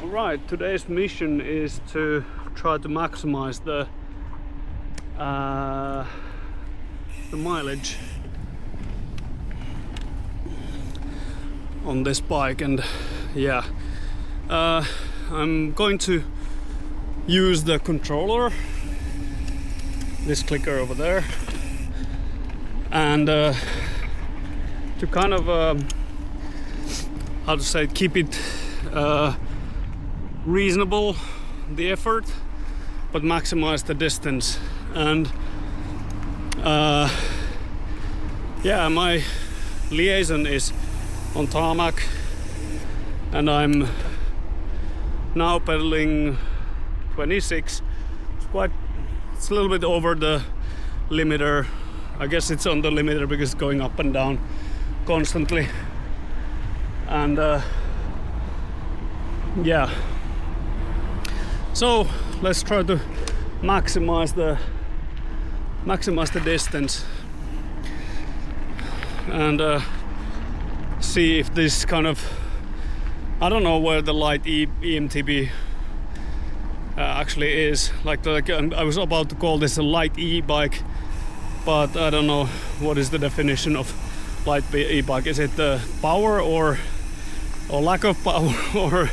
Alright, today's mission is to try to maximize the mileage on this bike, and yeah, I'm going to use the controller, this clicker over there, and to kind of how to say, keep it reasonable, the effort, but maximize the distance. And yeah, my liaison is on tarmac, and I'm now pedaling 26. It's a little bit over the limiter. I guess it's on the limiter because it's going up and down constantly. And yeah, so let's try to maximize the distance and see if this kind of, I don't know where the light EMTB actually is. Like I was about to call this a light e-bike, but I don't know what is the definition of light e-bike. Is it the power or lack of power,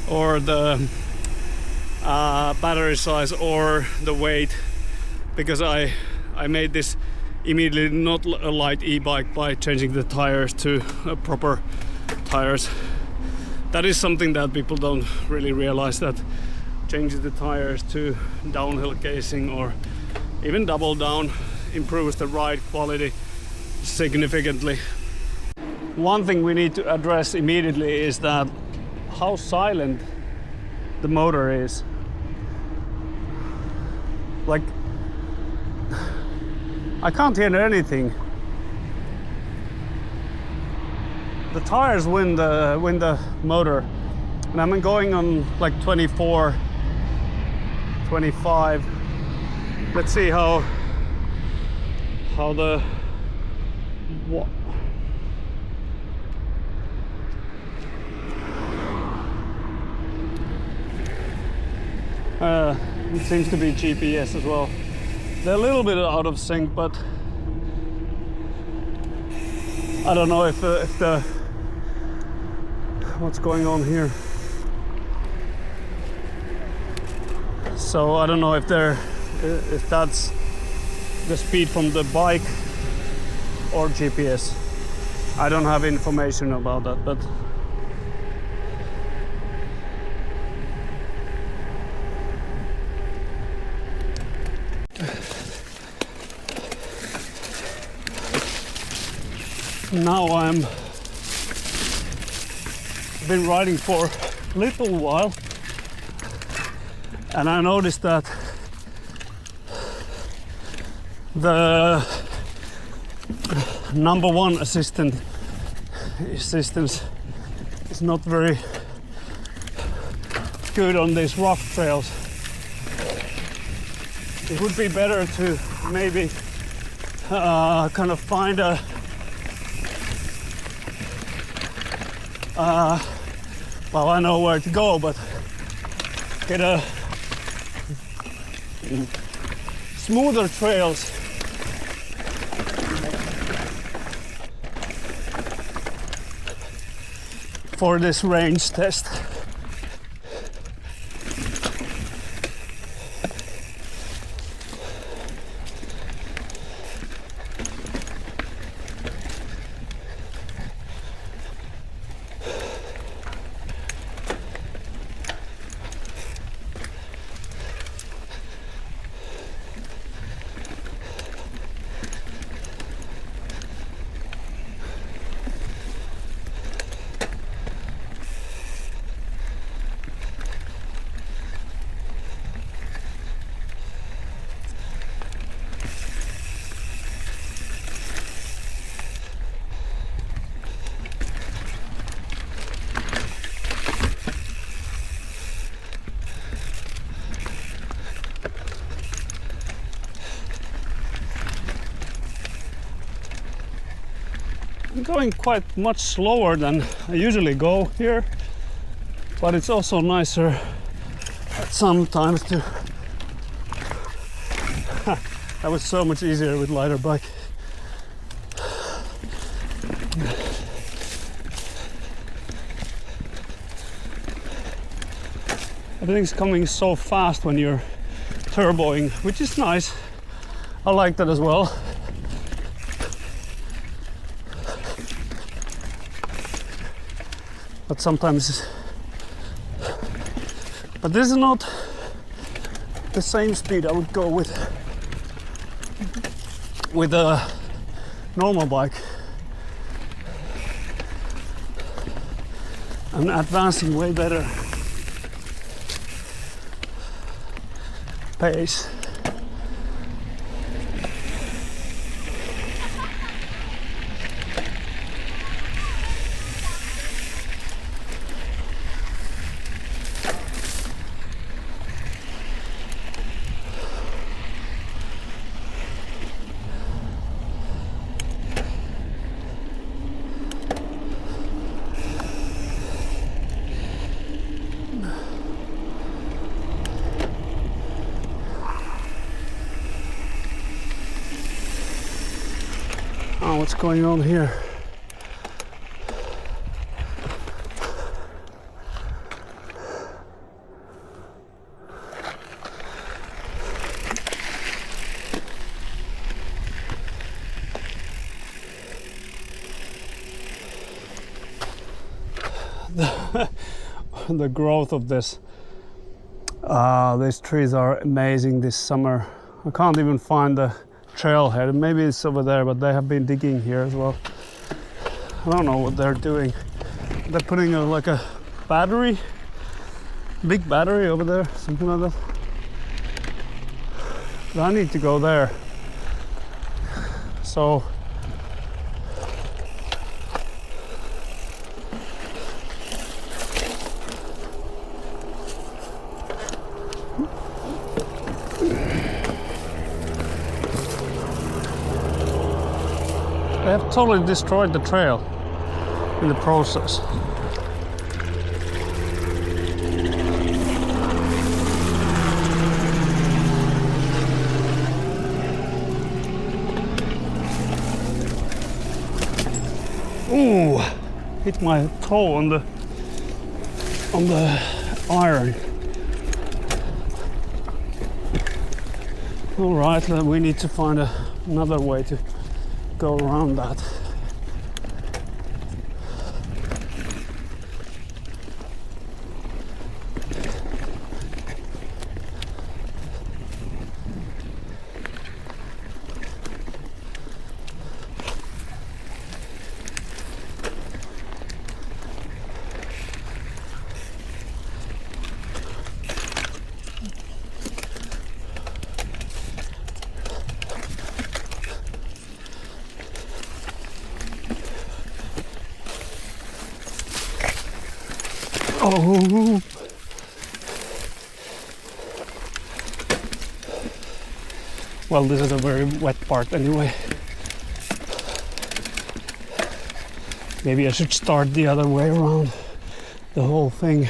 or the battery size, or the weight? Because I made this immediately not a light e-bike by changing the tires to proper tires. That is something that people don't really realize, that changing the tires to downhill casing or even double down improves the ride quality significantly. One thing we need to address immediately is that how silent the motor is. Like, I can't hear anything. The tires win the motor, and I'm going on like 24, 25. Let's see how the what. It seems to be GPS as well. They're a little bit out of sync, but I don't know if the what's going on here. So I don't know if that's the speed from the bike or GPS. I don't have information about that, but now I'm been riding for a little while, and I noticed that the number one assistance is not very good on these rough trails. It would be better to maybe kind of find a well, I know where to go, but get a smoother trails. For this range test. I'm going quite much slower than I usually go here, but it's also nicer sometimes to. That was so much easier with lighter bike. Everything's coming so fast when you're turboing, which is nice. I like that as well. But sometimes, but this is not the same speed I would go with a normal bike. I'm advancing way better pace. Oh, what's going on here? The growth of this. These trees are amazing this summer. I can't even find the trailhead. Maybe it's over there, but they have been digging here as well. I don't know what they're doing. They're putting like a battery, big battery over there, something like that. But I need to go there. So they have totally destroyed the trail in the process. Ooh, hit my toe on the iron. All right, then we need to find another way to go around that. Oh, well, this is a very wet part anyway. Maybe I should start the other way around the whole thing.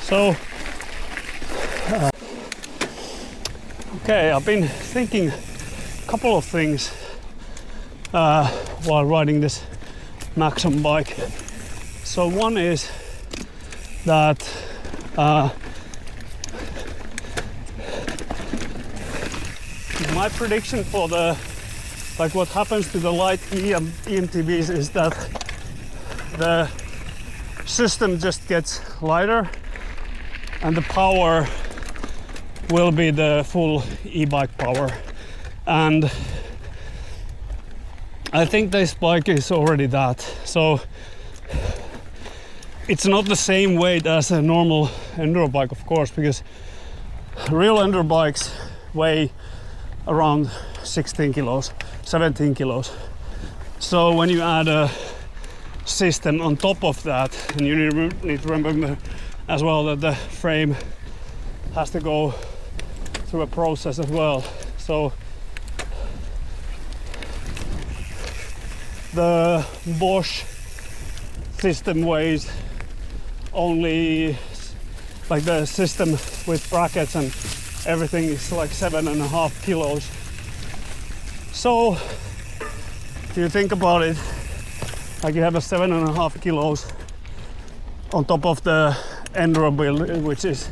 So okay, I've been thinking a couple of things while riding this Maxon bike. So one is that my prediction for the what happens to the light EMTBs is that the system just gets lighter and the power will be the full e-bike power. And I think this bike is already that. So it's not the same weight as a normal enduro bike, of course, because real enduro bikes weigh around 16 kilos, 17 kilos. So when you add a system on top of that, and you need to remember as well that the frame has to go through a process as well. So the Bosch system weighs only, like the system with brackets and everything is like 7.5 kilos. So if you think about it, like you have a 7.5 kilos on top of the enduro build, which is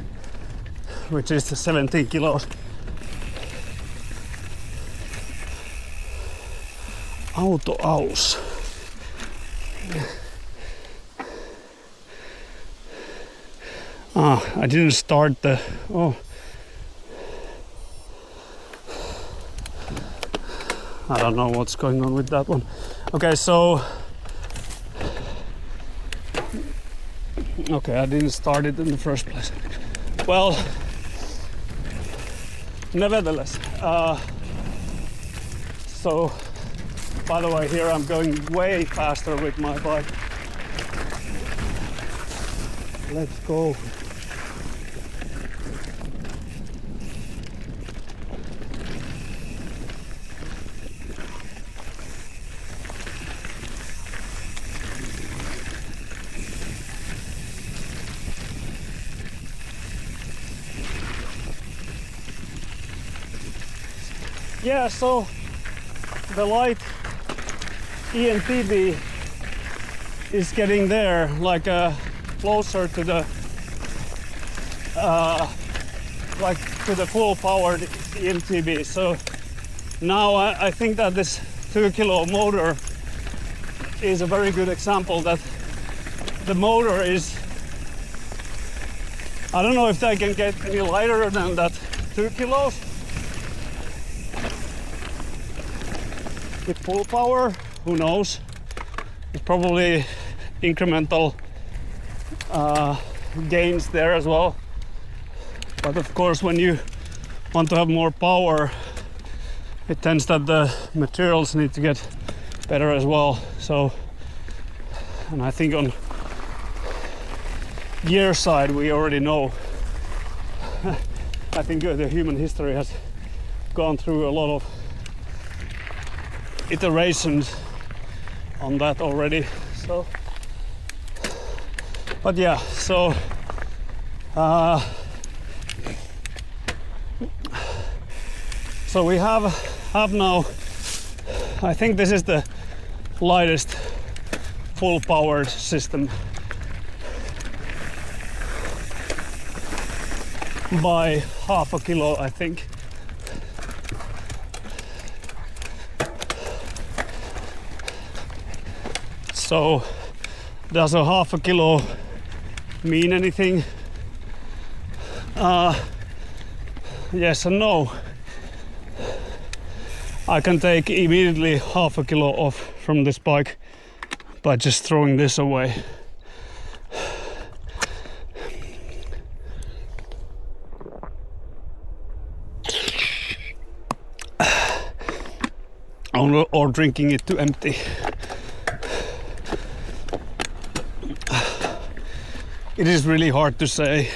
17 kilos. Auto aus. I didn't start the. Oh. I don't know what's going on with that one. Okay, so. Okay, I didn't start it in the first place. Well, nevertheless. So, by the way, here I'm going way faster with my bike. Let's go. Yeah, so the light EMTB is getting there, like closer to the to the full powered EMTB. So now I think that this 2 kilo motor is a very good example that the motor is, I don't know if they can get any lighter than that 2 kilos with full power. Who knows? It's probably incremental gains there as well. But of course, when you want to have more power, it tends that the materials need to get better as well. So, and I think on gear side, we already know. I think the human history has gone through a lot of iterations on that already. So, but yeah, so so we have now, I think this is the lightest full powered system by 0.5 kilo, I think. So does a 0.5 kilo mean anything? Yes and no. I can take immediately 0.5 kilo off from this bike by just throwing this away. Or drinking it to empty. It is really hard to say,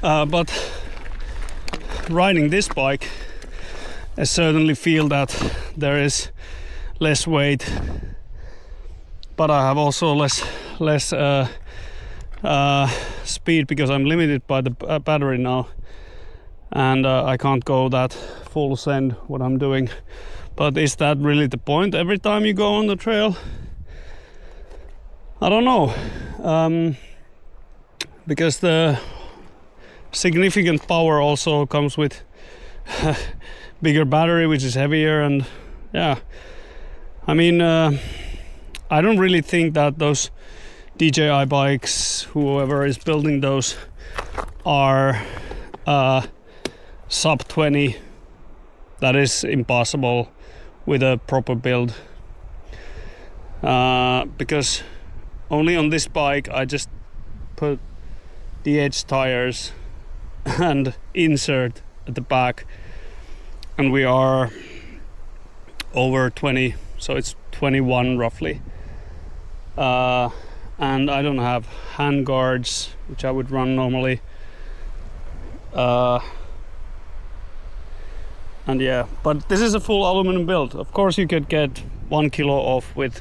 but riding this bike, I certainly feel that there is less weight, but I have also less speed because I'm limited by the battery now, and I can't go that full send what I'm doing. But is that really the point every time you go on the trail? I don't know, because the significant power also comes with bigger battery, which is heavier, and yeah, I mean, I don't really think that those DJI bikes, whoever is building those, are sub 20. That is impossible with a proper build, because only on this bike I just put the edge tires and insert at the back, and we are over 20, so it's 21 roughly, and I don't have hand guards, which I would run normally, and yeah, but this is a full aluminum build. Of course you could get 1 kilo off with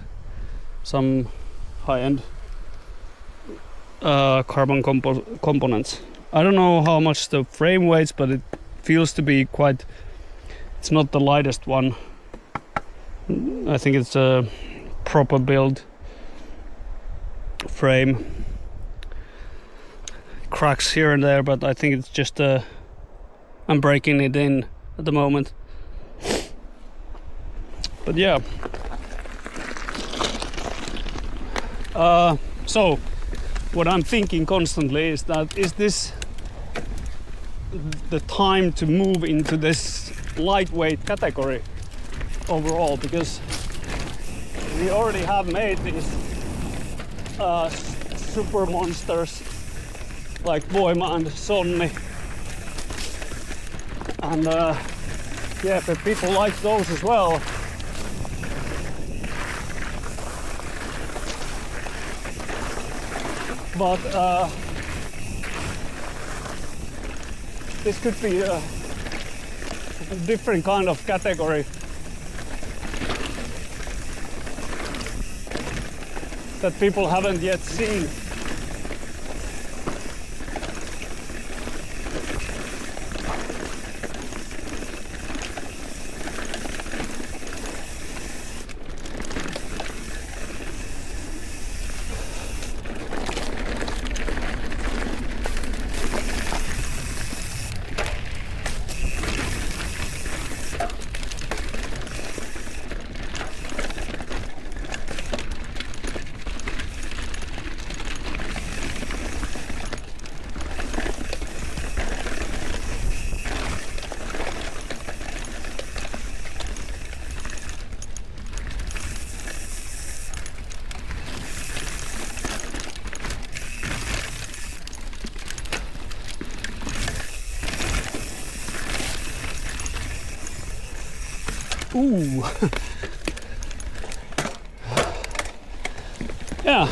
some high-end carbon components. I don't know how much the frame weighs, but it feels to be quite, it's not the lightest one. I think it's a proper build frame. Cracks here and there, but I think it's just I'm breaking it in at the moment. But yeah, so what I'm thinking constantly is that, is this the time to move into this lightweight category overall? Because we already have made these super monsters like Voima and Sonni, and yeah, but people like those as well. But this could be a different kind of category that people haven't yet seen. Ooh. Yeah,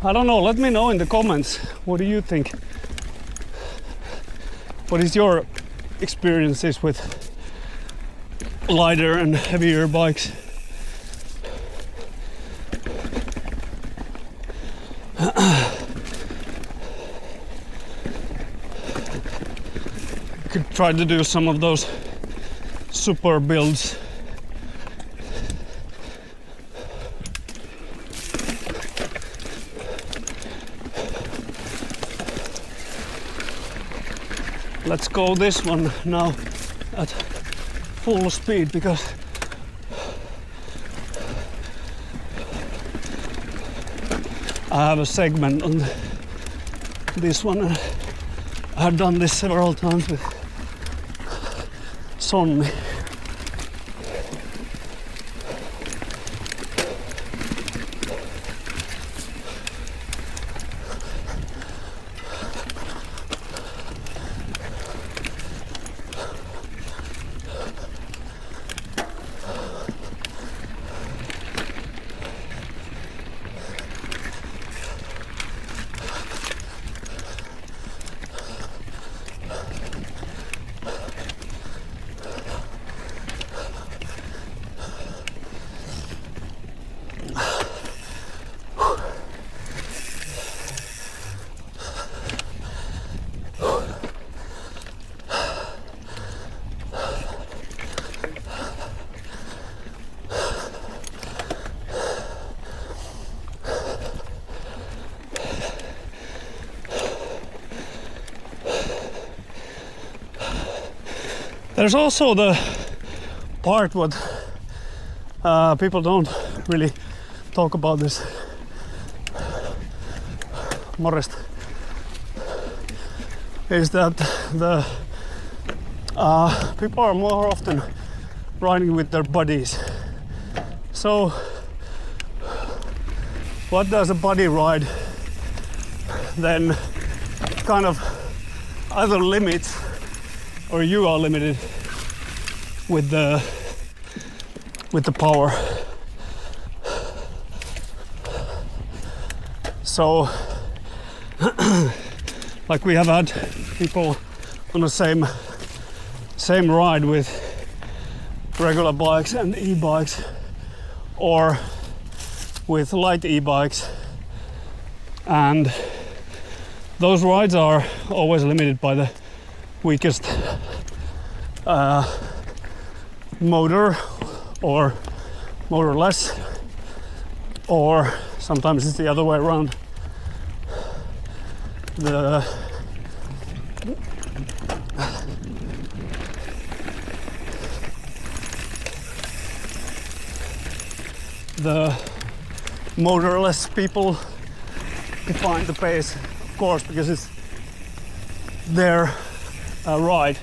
I don't know, let me know in the comments, what do you think? What is your experiences with lighter and heavier bikes? Could try to do some of those super builds. Let's go this one now at full speed, because I have a segment on this one, and I've done this several times with Sonni. There's also the part what people don't really talk about this. Morest is that the people are more often riding with their buddies. So what does a buddy ride then kind of either limits or you are limited with the power. So like we have had people on the same ride with regular bikes and e-bikes, or with light e-bikes, and those rides are always limited by the weakest motor or motorless, or sometimes it's the other way around. The motorless people define the pace, of course, because it's their ride.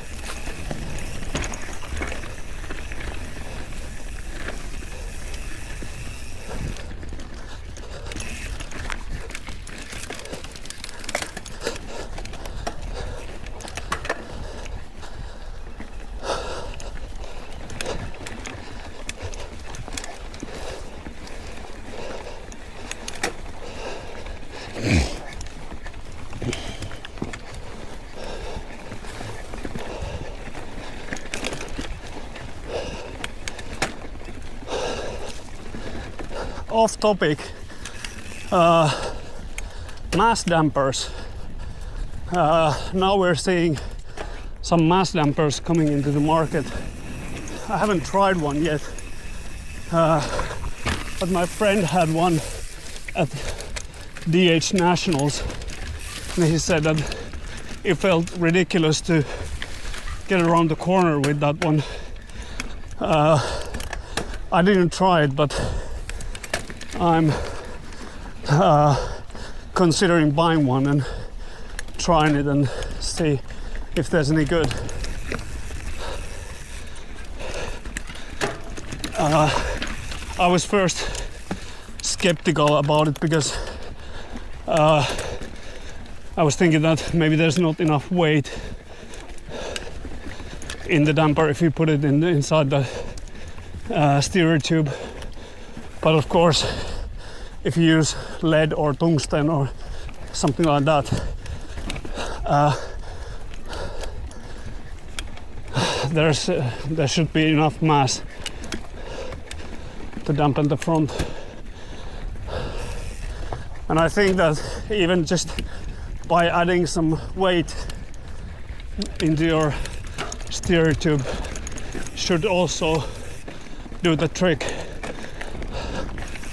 Off topic, mass dampers. Now we're seeing some mass dampers coming into the market. I haven't tried one yet, but my friend had one at DH Nationals, and he said that it felt ridiculous to get around the corner with that one. I didn't try it, but I'm considering buying one and trying it and see if there's any good. I was first skeptical about it because I was thinking that maybe there's not enough weight in the damper if you put it inside the steerer tube. But of course, if you use lead or tungsten or something like that, there should be enough mass to dampen the front. And I think that even just by adding some weight into your steerer tube should also do the trick.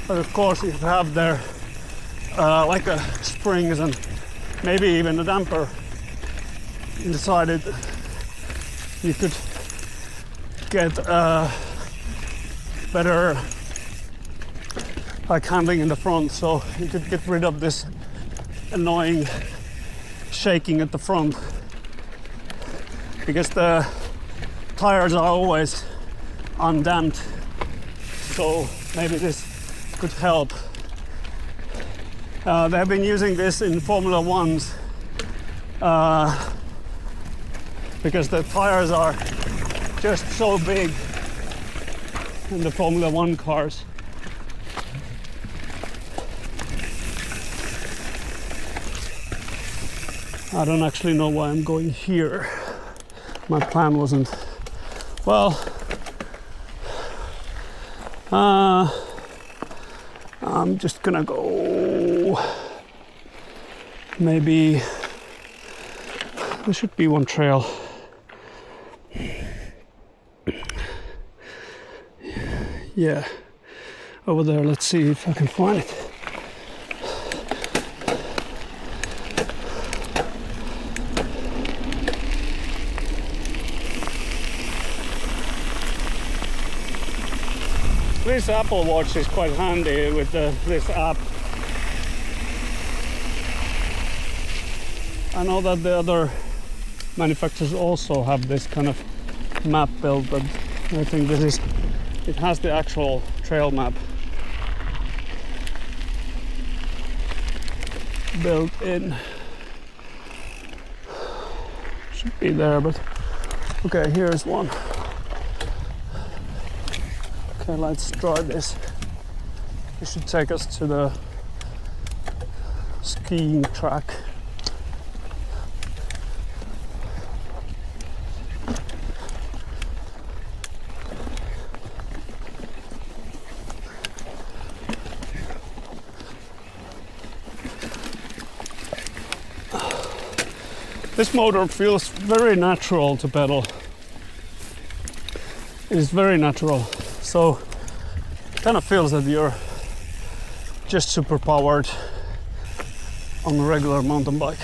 But of course, if you have there like springs and maybe even a damper inside it, you could get better like handling in the front, so you could get rid of this annoying shaking at the front, because the tires are always undamped. So maybe this could help. They've been using this in Formula Ones because the tires are just so big in the Formula One cars. I don't actually know why I'm going here. My plan wasn't, well, I'm just gonna go, maybe, there should be one trail. Yeah, over there, let's see if I can find it. this Apple Watch is quite handy with this app. I know that the other manufacturers also have this kind of map built, but I think it has the actual trail map built in. Should be there, but okay, here's one. Okay, let's try this. It should take us to the skiing track. This motor feels very natural to pedal. It is very natural. So it kind of feels that you're just super powered on a regular mountain bike.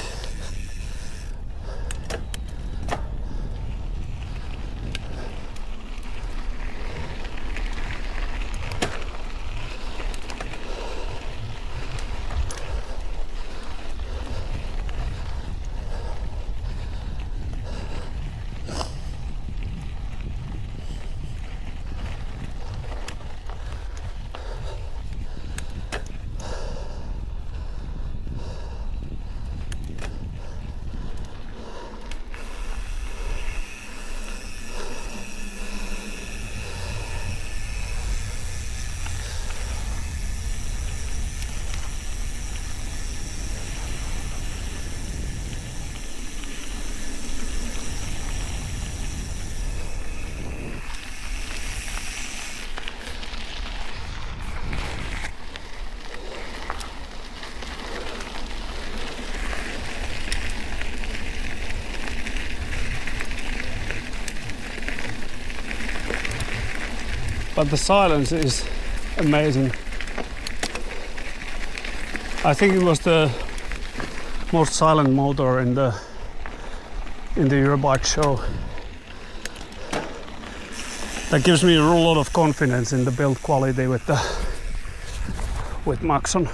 But the silence is amazing. I think it was the most silent motor in the Eurobike show. That gives me a lot of confidence in the build quality with Maxon.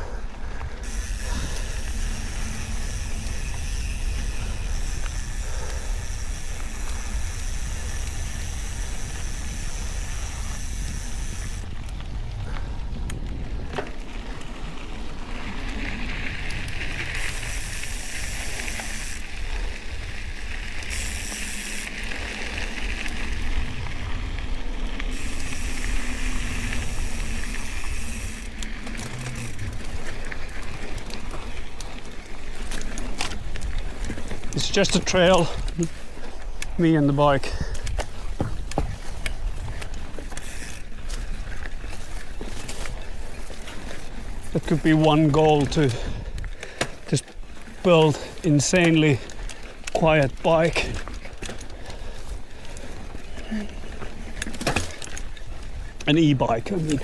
It's just a trail, me and the bike. That could be one goal, to just build insanely quiet bike. An e-bike, I mean.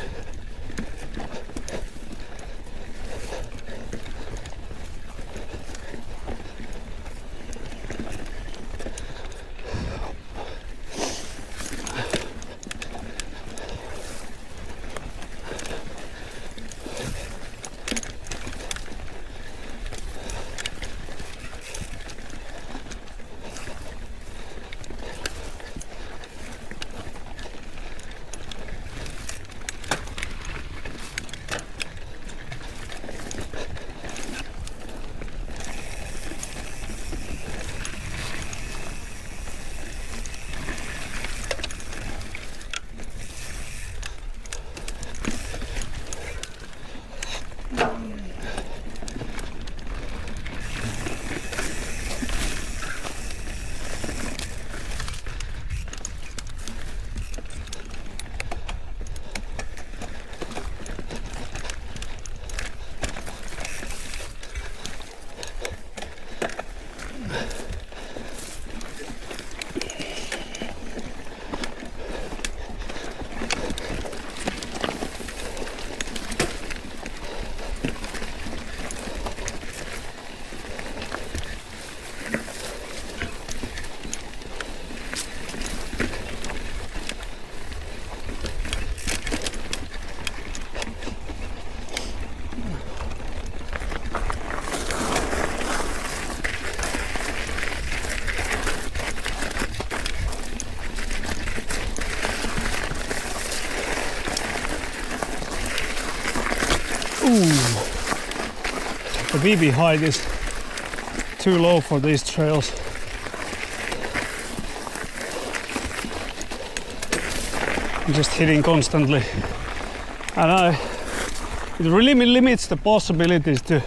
The BB height is too low for these trails. I'm just hitting constantly, and it really limits the possibilities to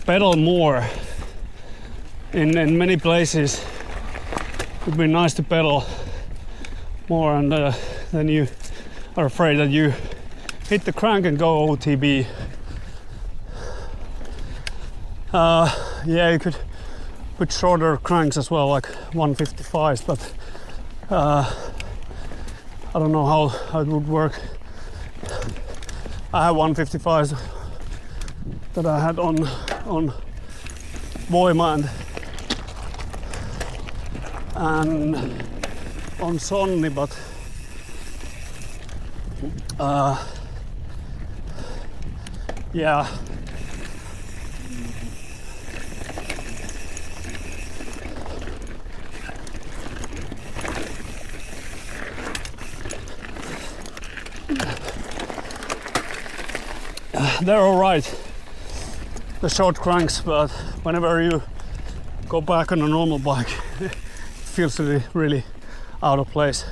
pedal more. In many places it would be nice to pedal more, and then you are afraid that you hit the crank and go OTB. Yeah, you could put shorter cranks as well, like 155s, but I don't know how it would work. I have 155s that I had on Voima and on Sonni, but yeah. They're alright, the short cranks, but whenever you go back on a normal bike, it feels really out of place.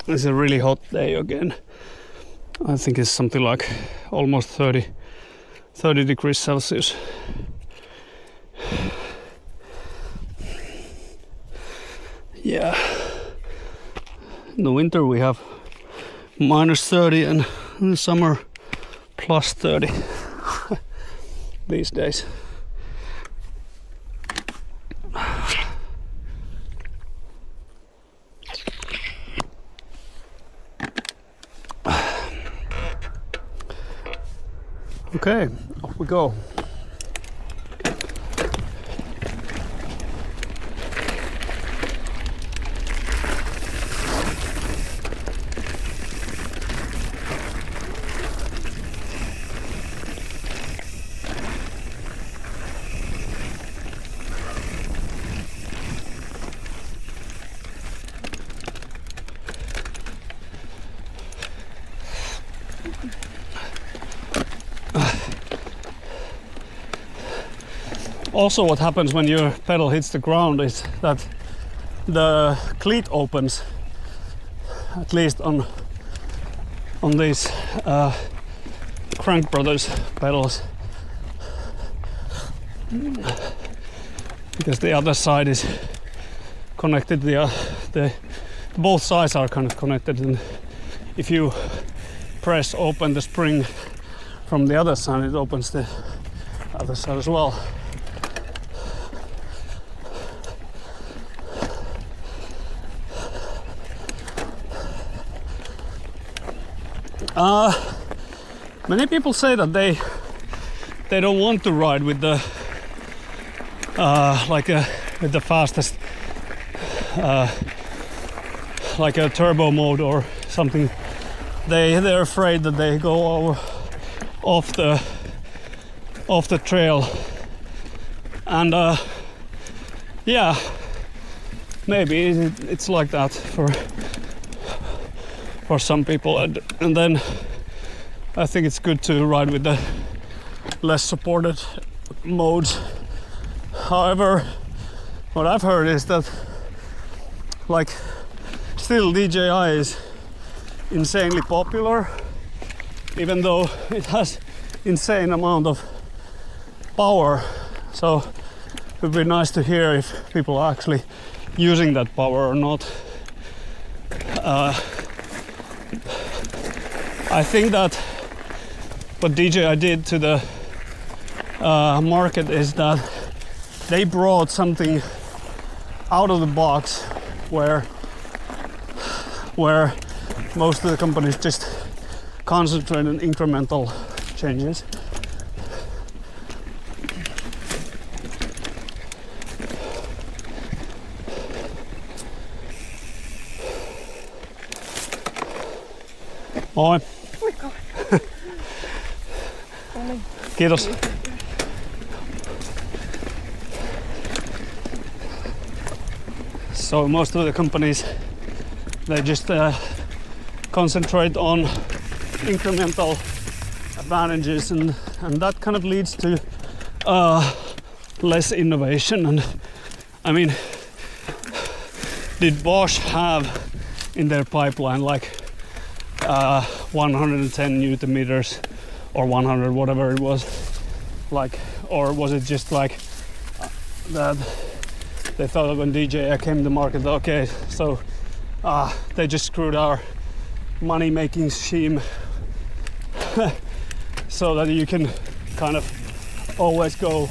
It's a really hot day again. I think it's something like almost 30 degrees Celsius. Yeah, in the winter we have minus 30 and in the summer plus 30 these days. Okay, off we go. Also, what happens when your pedal hits the ground is that the cleat opens, at least on these Crank Brothers pedals, because the other side is connected. Both sides are kind of connected, and if you press open the spring from the other side, it opens the other side as well. Many people say that they don't want to ride with the with the fastest, like a turbo mode or something. They're afraid that they go off the trail, and yeah, maybe it's like that for some people, and then I think it's good to ride with the less supported modes. However, what I've heard is that, like, still DJI is insanely popular, even though it has insane amount of power. So it would be nice to hear if people are actually using that power or not. I think that what DJI did to the market is that they brought something out of the box where most of the companies just concentrate on incremental changes. Moi. Kiitos. So most of the companies, they just concentrate on incremental advantages, and that kind of leads to less innovation. And I mean, did Bosch have in their pipeline like 110 newton meters or 100, whatever it was, like, or was it just like that they thought when DJI came to market, okay, so they just screwed our money making scheme so that you can kind of always go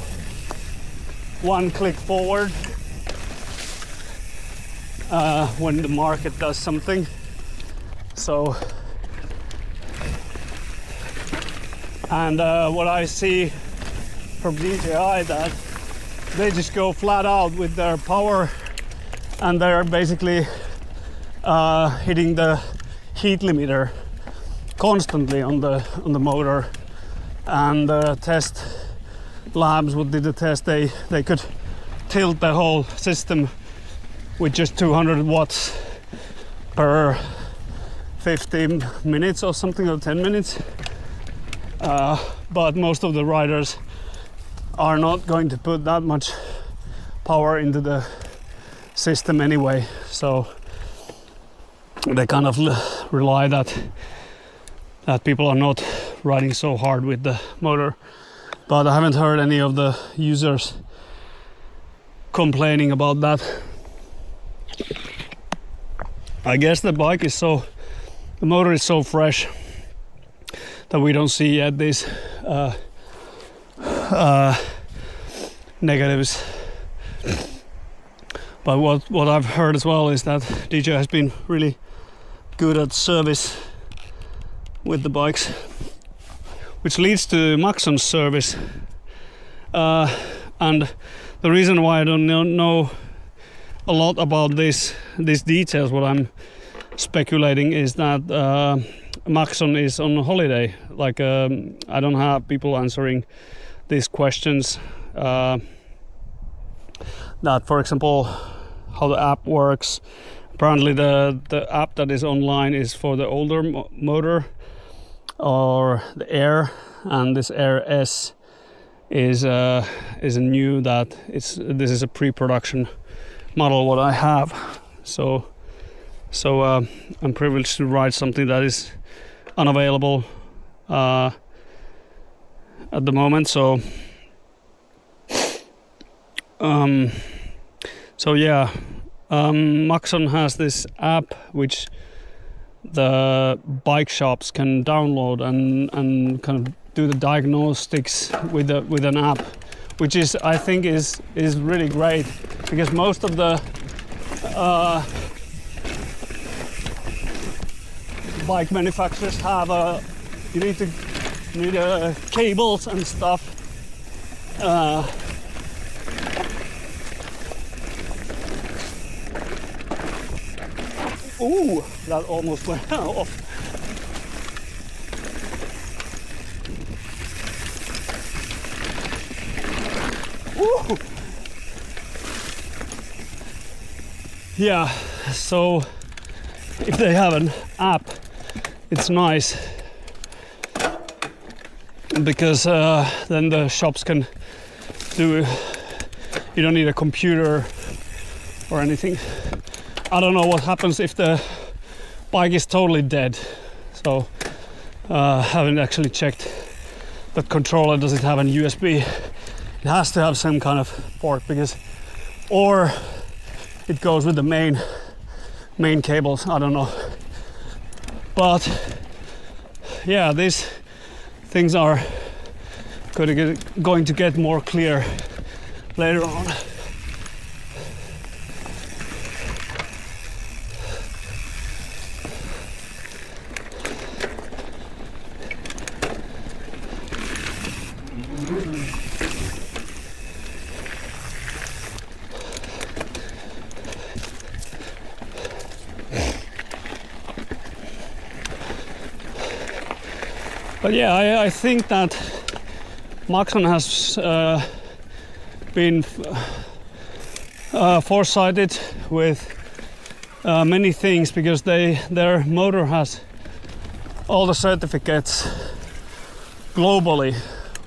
one click forward when the market does something. So, and what I see from DJI, that they just go flat out with their power, and they're basically hitting the heat limiter constantly on the motor. And the test labs, what did the test, they could tilt the whole system with just 200 watts per 15 minutes or something, or 10 minutes. But most of the riders are not going to put that much power into the system anyway, so they kind of rely that people are not riding so hard with the motor. But I haven't heard any of the users complaining about that. I guess the motor is so fresh that we don't see yet these negatives. But what I've heard as well is that DJI has been really good at service with the bikes, which leads to Maxon service. And the reason why I don't know a lot about these details, what I'm speculating, is that Maxon is on holiday. Like I don't have people answering these questions. That, for example, how the app works. Apparently the app that is online is for the older motor, or the Air, and this Air S is a new, that this is a pre-production model what I have. So I'm privileged to ride something that is unavailable at the moment. So yeah, Maxon has this app which the bike shops can download and kind of do the diagnostics with an app, which is, I think, is really great, because most of the bike manufacturers have you need cables and stuff. Ooh, that almost went off. Ooh. Yeah, so if they have an app, it's nice, because then the shops can do, you don't need a computer or anything. I don't know what happens if the bike is totally dead, so haven't actually checked that controller. Does it have a USB? It has to have some kind of port, because, or it goes with the main cables, I don't know. But yeah, these things are going to get more clear later on. But yeah, I think that Maxon has been foresighted with many things, because their motor has all the certificates globally,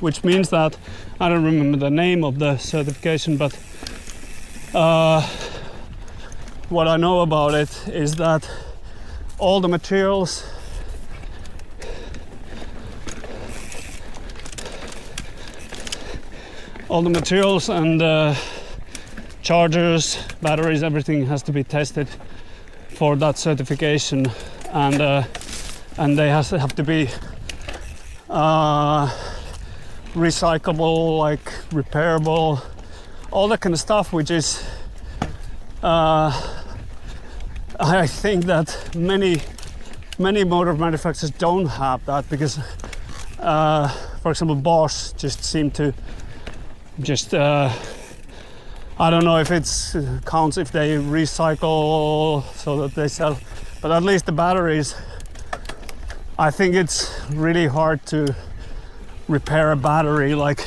which means that I don't remember the name of the certification, but what I know about it is that all the materials and chargers, batteries, everything has to be tested for that certification, and they have to be recyclable, like repairable, all that kind of stuff, which is I think that many motor manufacturers don't have that, because for example Bosch just seem to just I don't know if it's counts if they recycle so that they sell, but at least the batteries, I think it's really hard to repair a battery, like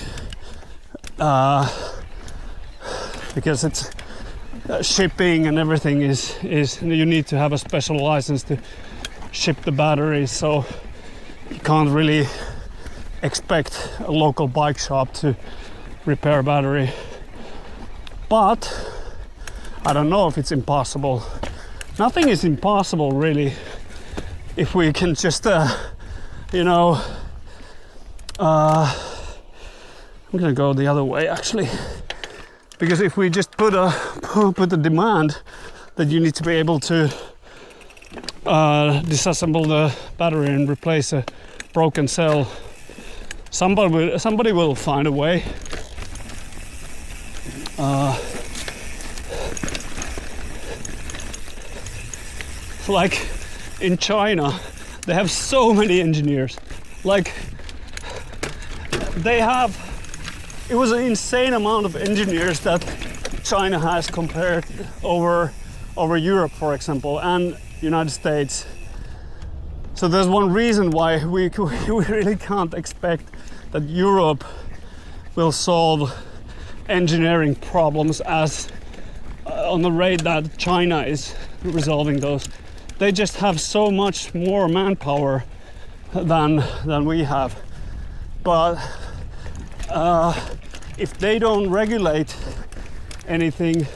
because it's shipping and everything is you need to have a special license to ship the batteries, so you can't really expect a local bike shop to repair a battery. But I don't know if it's impossible. Nothing is impossible really, if we can just you know, I'm gonna go the other way actually, because if we just put a demand that you need to be able to disassemble the battery and replace a broken cell, somebody will find a way. Like in China, they have so many engineers. Like it was an insane amount of engineers that China has compared over Europe, for example, and United States. So there's one reason why we really can't expect that Europe will solve engineering problems as on the rate that China is resolving those. They just have so much more manpower than we have. But if they don't regulate anything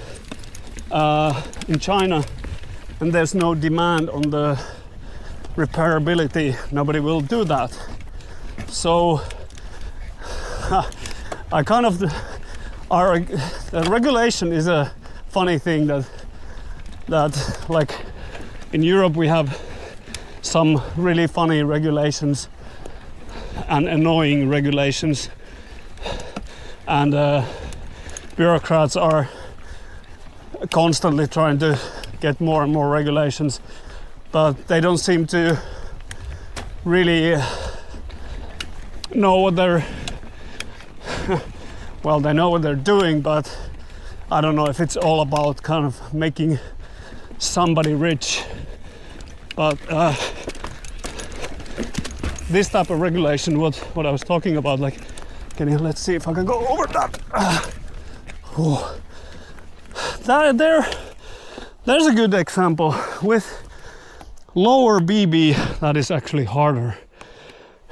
in China, and there's no demand on the repairability, nobody will do that. So I kind of the regulation is a funny thing that like in Europe we have some really funny regulations and annoying regulations, and bureaucrats are constantly trying to get more and more regulations, but they don't seem to really know what they're well, they know what they're doing, but I don't know if it's all about kind of making somebody rich. But this type of regulation, what I was talking about, like, let's see if I can go over that. There's a good example. With lower BB, that is actually harder,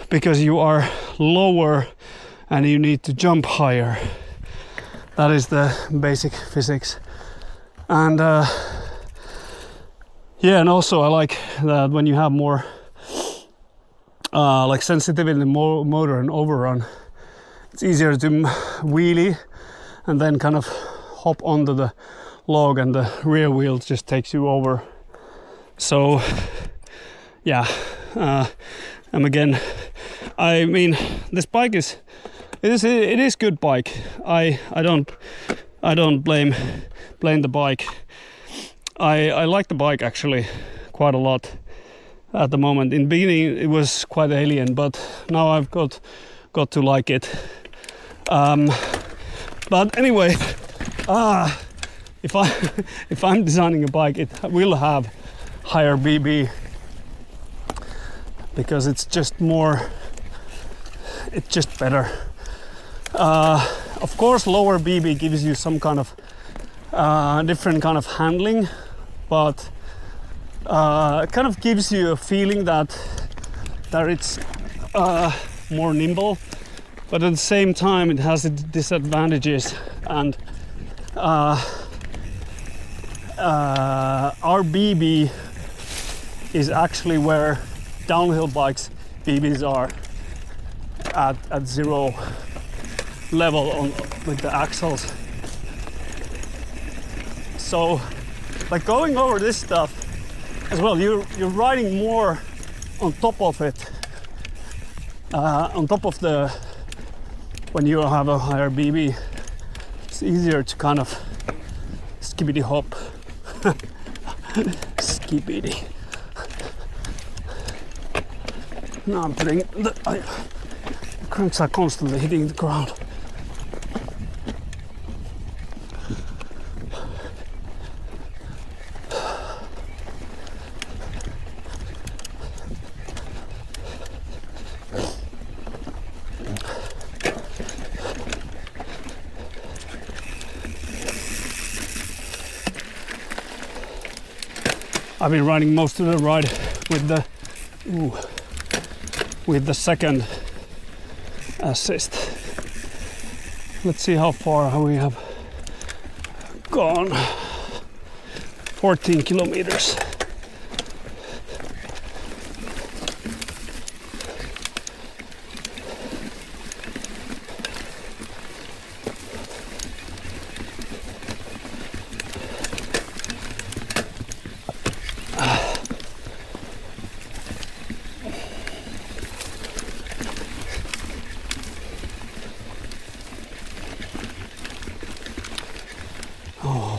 because you are lower and you need to jump higher. That is the basic physics. And yeah, and also I like that when you have more like sensitivity in the motor and overrun, it's easier to wheelie and then kind of hop onto the log, and the rear wheel just takes you over. So yeah, and again, I mean, this bike it is good bike. I don't blame the bike. I like the bike actually quite a lot at the moment. In the beginning it was quite alien, but now I've got to like it. But anyway, if I'm designing a bike, it will have higher BB, because it's just better. Of course, lower BB gives you some kind of different kind of handling, but it kind of gives you a feeling that it's more nimble, but at the same time it has its disadvantages. And our BB is actually where downhill bikes BBs are at zero level with the axles. So like going over this stuff as well, you're riding more on top of it, on top of the, when you have a higher BB, it's easier to kind of skibbity hop. Skibbity. Now I'm putting the cranks are constantly hitting the ground. I've been riding most of the ride with the second assist. Let's see how far we have gone. 14 kilometers.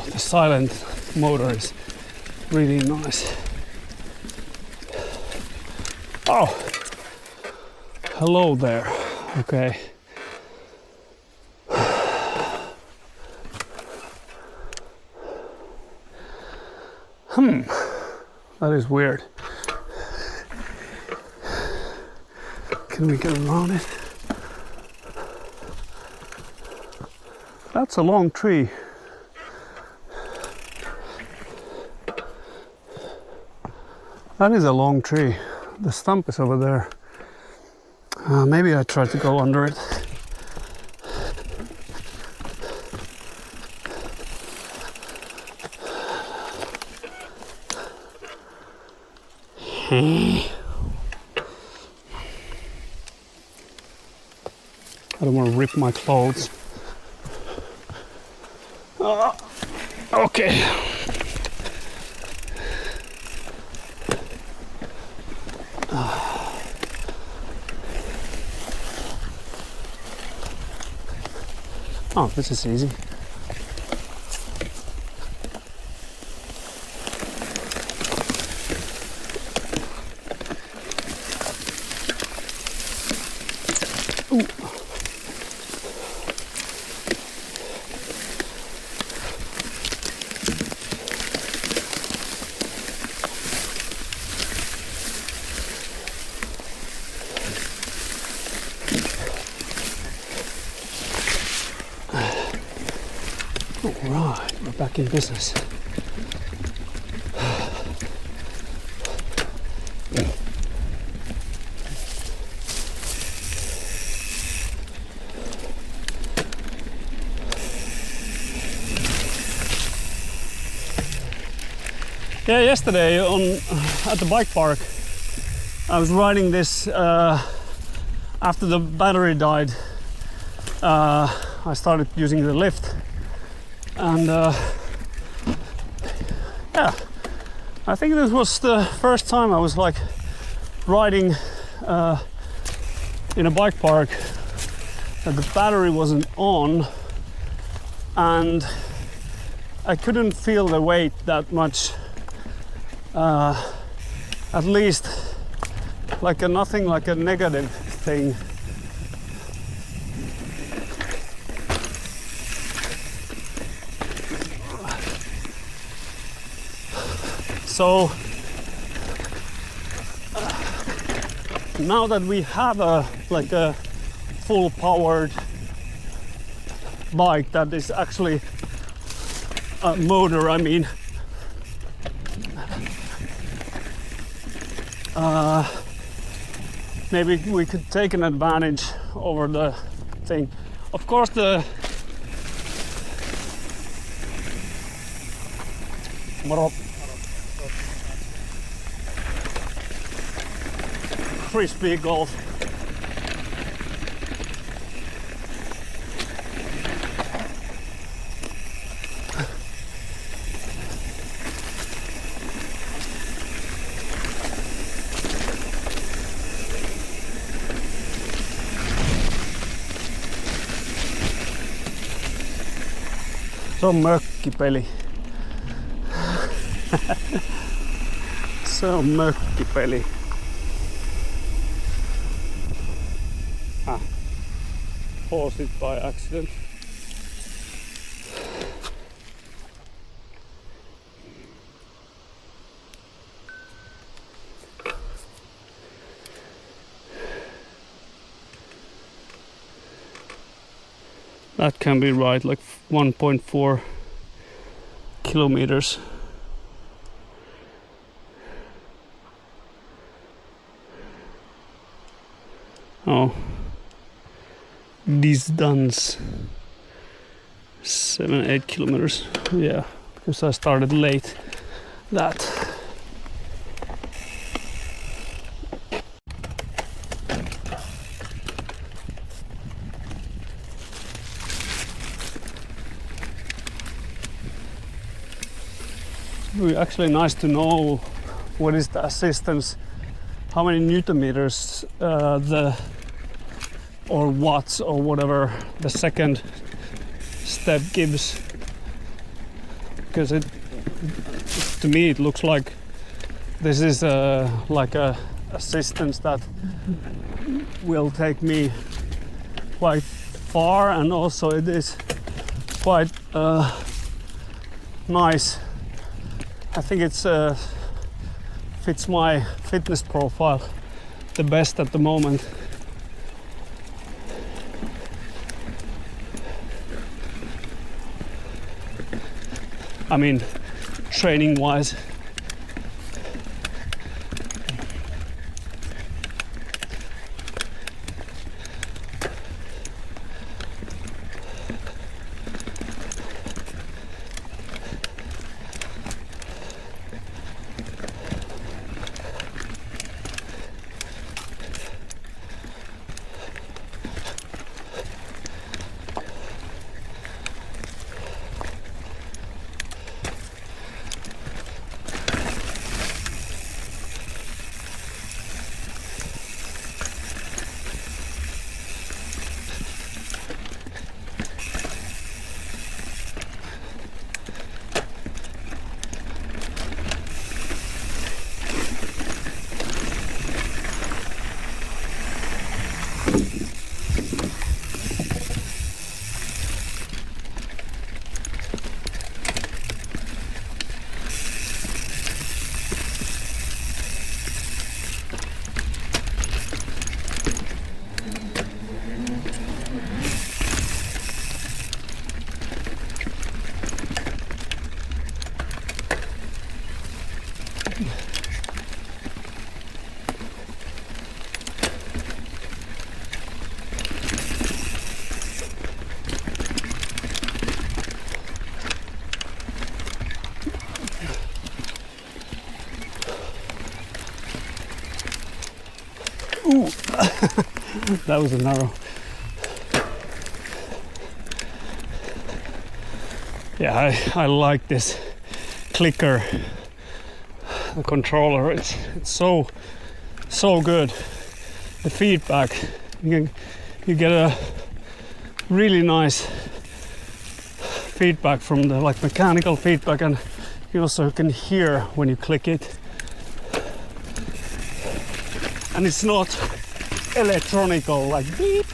The silent motor is really nice. Oh, hello there. Okay. That is weird. Can we get around it? That's a long tree. That is a long tree. The stump is over there. Maybe I try to go under it. I don't want to rip my clothes. Okay. Oh, this is easy. Ooh. Alright, we're back in business. Yeah, yesterday at the bike park, I was riding this after the battery died. I started using the lift, and yeah, I think this was the first time I was like riding in a bike park that the battery wasn't on, and I couldn't feel the weight that much. At least like nothing like a negative thing. So now that we have a full powered bike that is actually motor, I mean. Maybe we could take an advantage over the thing. Of course, the crispy golf. Se on mökkipeli. Se on mökkipeli. Paused it by accident. That can be right, like 1.4 kilometers. Oh, distance 7-8 kilometers. Yeah, because I started late. That. Actually nice to know what is the assistance, how many newton meters or watts or whatever the second step gives, because to me it looks like this is like a assistance that will take me quite far, and also it is quite nice. I think it's fits my fitness profile the best at the moment. I mean, training wise. Ooh, that was a narrow. Yeah, I like this clicker, the controller. It's so good. The feedback, you get a really nice feedback from the mechanical feedback, and you also can hear when you click it. And it's not electronical, like beep.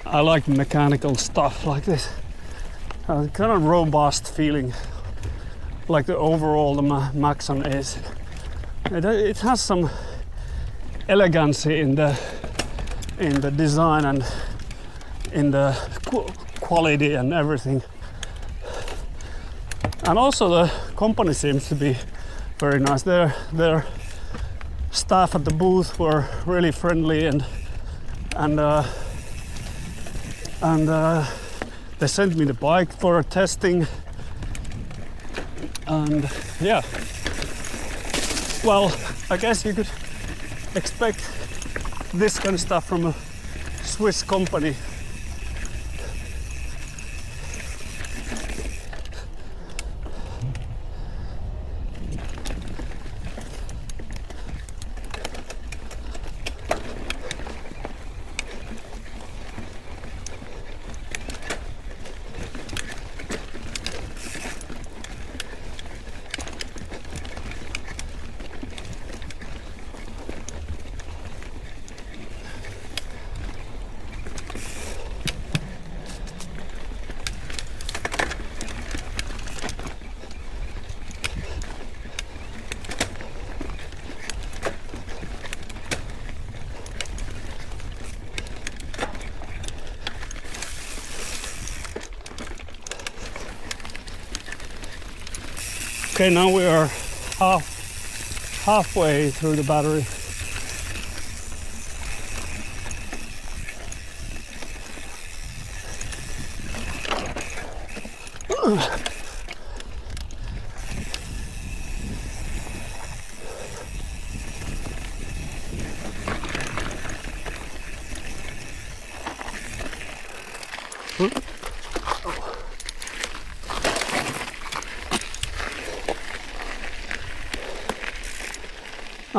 I like mechanical stuff like this. Kind of robust feeling, like the overall the Maxon S. It has some elegancy in the design and in the quality and everything. And also the company seems to be very nice. Their staff at the booth were really friendly and they sent me the bike for testing. And yeah, well, I guess you could expect this kind of stuff from a Swiss company. Okay, now we are halfway through the battery.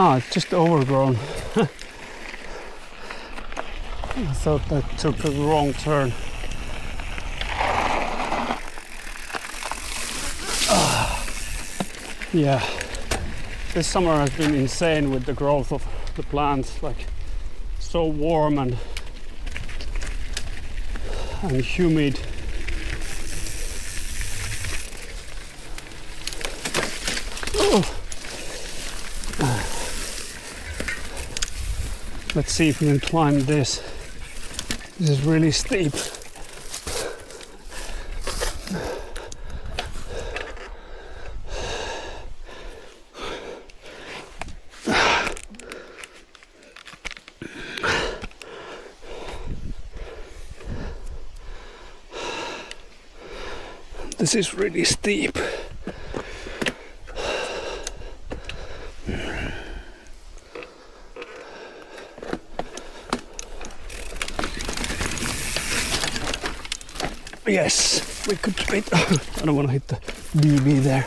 Ah, it's just overgrown. I thought that took a wrong turn. Yeah, this summer has been insane with the growth of the plants, like so warm and humid. Oh. Let's see if we can climb this. This is really steep. This is really steep. Yes, we could wait. I don't want to hit the BB there.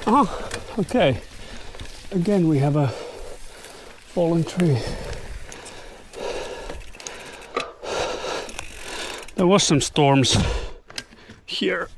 Oh, okay. Again, we have a fallen tree. There was some storms here.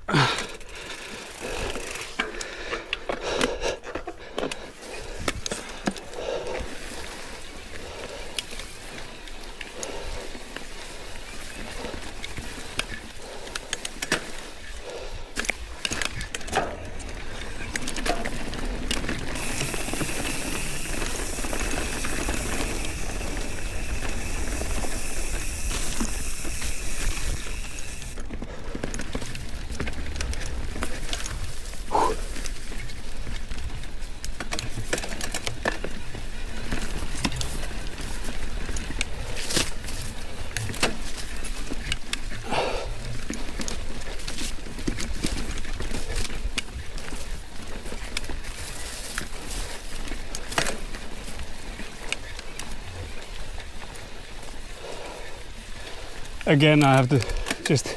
Again, I have to just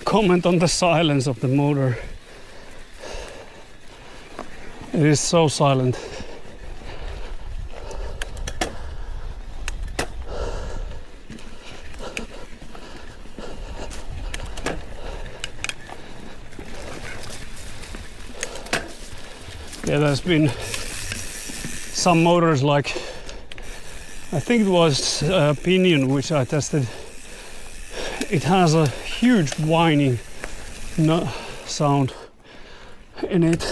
comment on the silence of the motor. It is so silent. Yeah, there's been some motors like, I think it was Pinion which I tested. It has a huge whining sound in it.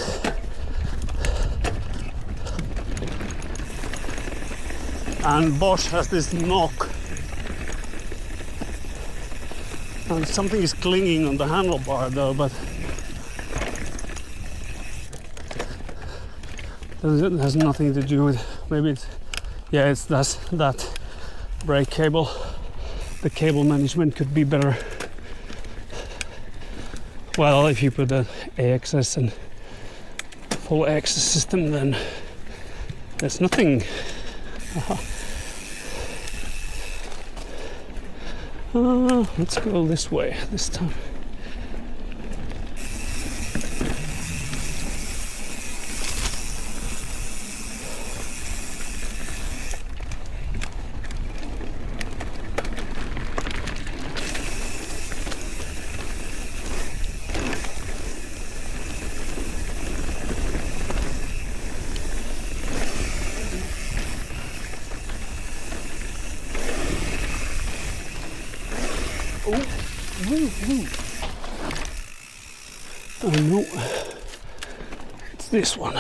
And Bosch has this knock. And something is clinging on the handlebar though, but it has nothing to do with, maybe it's, yeah, it's that brake cable. The cable management could be better. Well, if you put an AXS and full access system, then there's nothing. Let's go this way this time. Oh no, it's this one.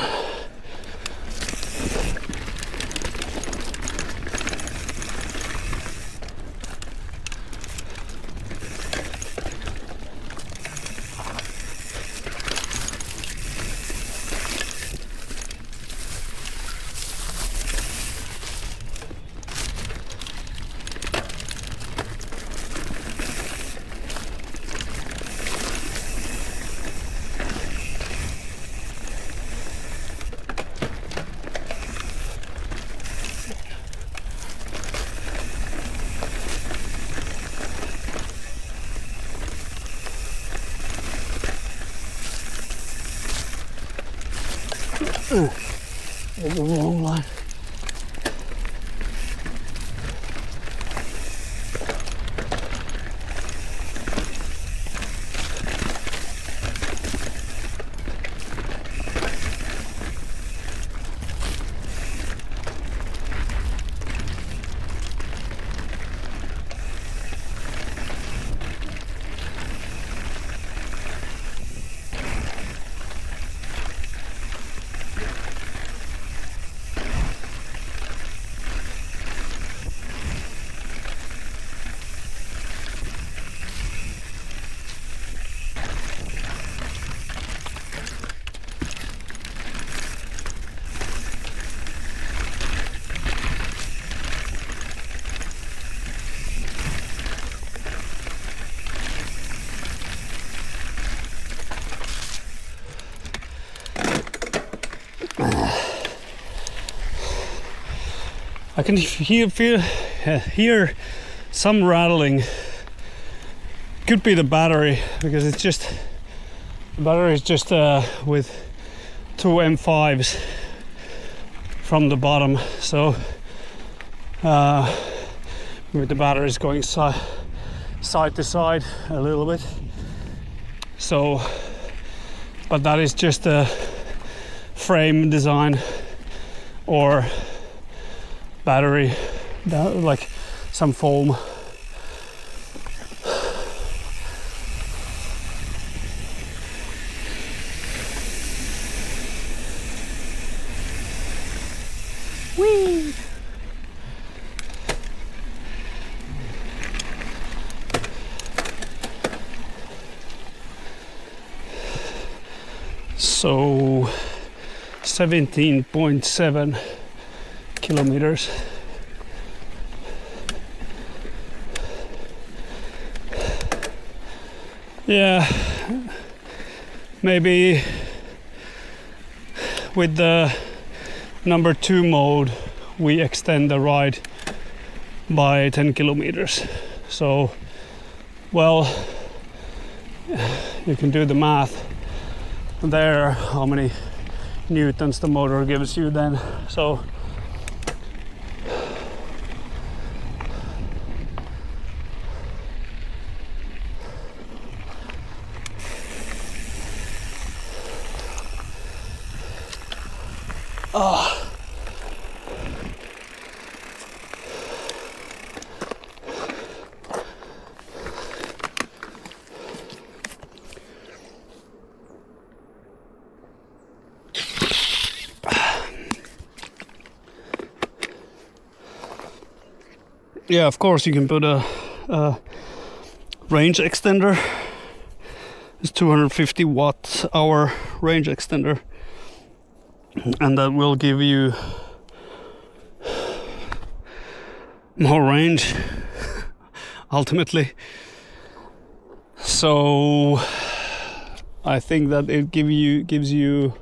There's a wrong line. I can hear some rattling. Could be the battery, because it's just, the battery is just with two M5s from the bottom, so with the battery is going side to side a little bit. So, but that is just a frame design or battery, like some foam. Whee! So 17.7 kilometers. Yeah, maybe with the number 2 mode we extend the ride by 10 kilometers. So, well, you can do the math there, how many newtons the motor gives you then. So Yeah, of course you can put a range extender. It's 250 watt hour range extender, and that will give you more range ultimately. So I think that it gives you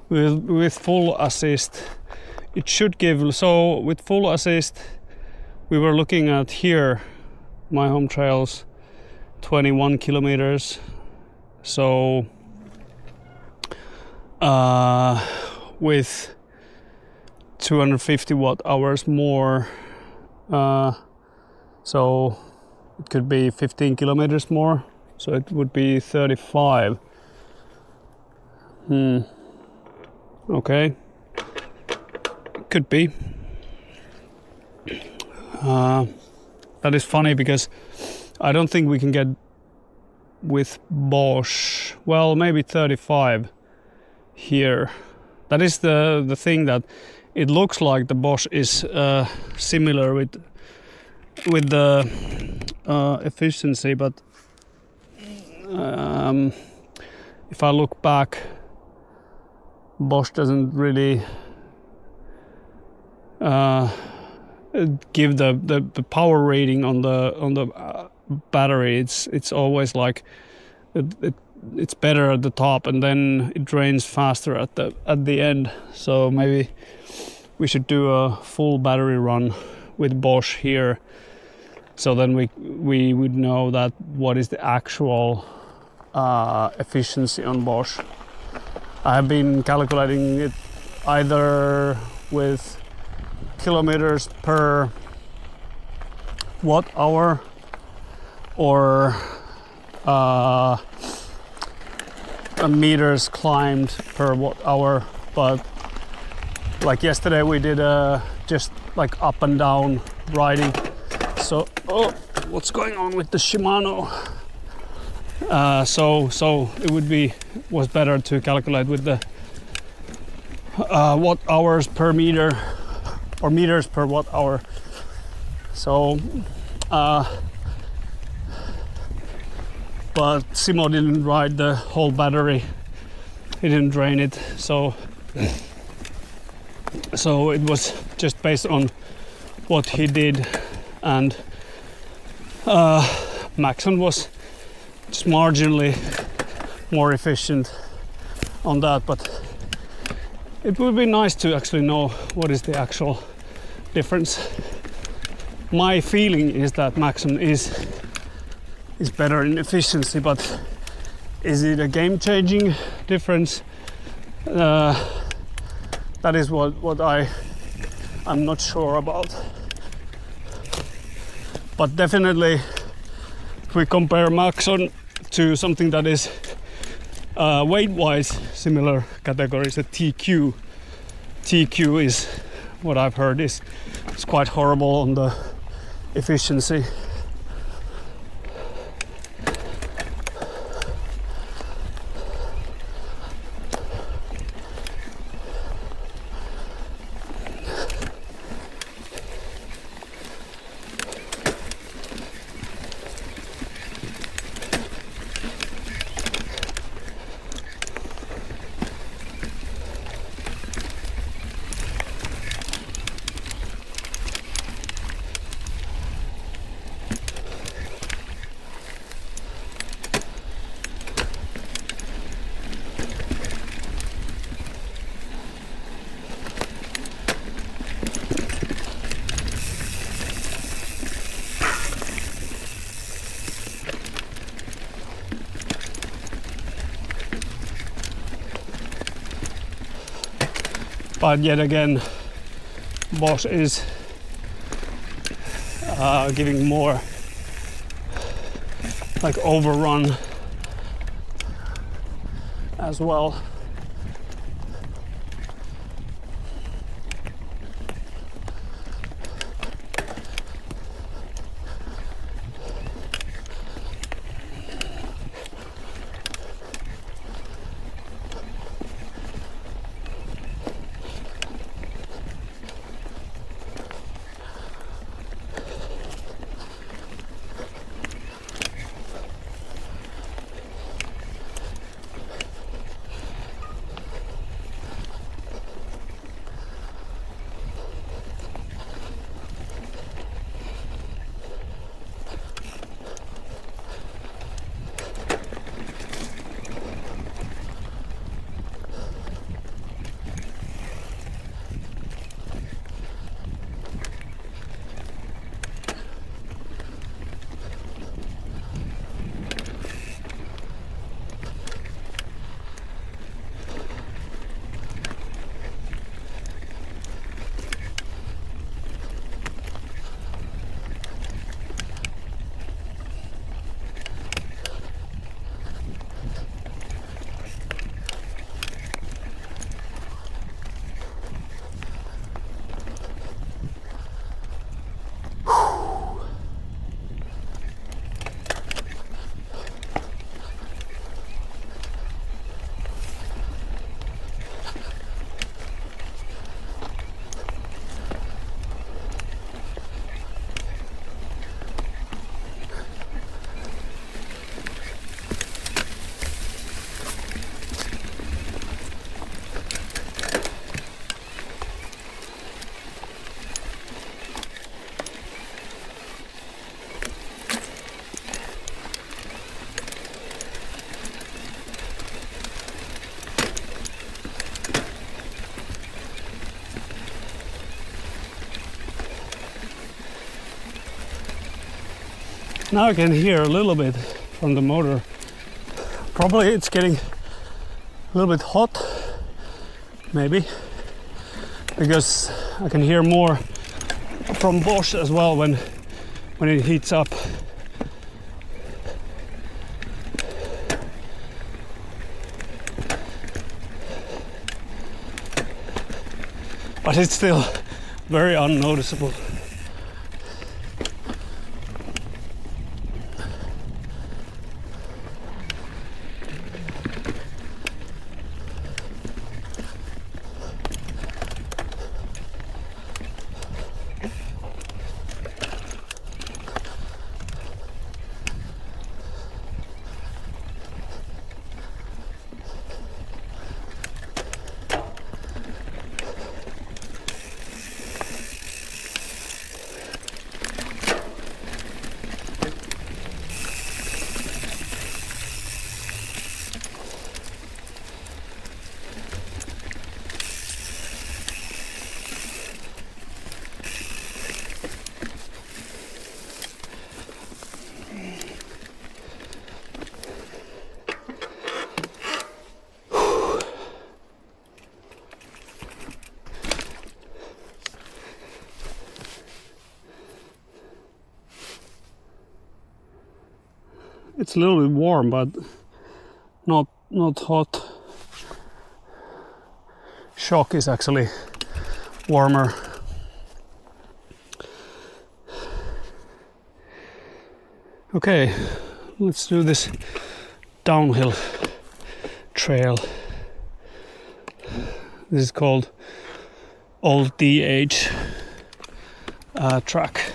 with full assist, it should give. So with full assist, we were looking at here, my home trails, 21 kilometers. So with 250 watt hours more, so it could be 15 kilometers more, so it would be 35. Okay, could be. That is funny because I don't think we can get with Bosch, well, maybe 35 here. That is the thing, that it looks like the Bosch is similar with the efficiency, but if I look back, Bosch doesn't really give the power rating on the battery. It's always like it's better at the top, and then it drains faster at the end. So maybe we should do a full battery run with Bosch here, so then we would know that what is the actual efficiency on Bosch. I have been calculating it either with kilometers per watt hour or meters climbed per watt hour, but like yesterday we did just like up and down riding. So what's going on with the Shimano? So it was better to calculate with the watt hours per meter or meters per watt hour. So but Simo didn't ride the whole battery, he didn't drain it, so it was just based on what he did, and Maxon was just marginally more efficient on that, but it would be nice to actually know what is the actual difference. My feeling is that Maxon is better in efficiency, but is it a game-changing difference? That is what I'm not sure about. But definitely, if we compare Maxon to something that is weight-wise similar categories, a TQ is what I've heard is quite horrible on the efficiency. But yet again, Bosch is giving more like overrun as well. Now I can hear a little bit from the motor. Probably it's getting a little bit hot, maybe, because I can hear more from Bosch as well when it heats up. But it's still very unnoticeable. It's a little bit warm, but not hot. Shock is actually warmer. Okay, let's do this downhill trail. This is called Old DH track.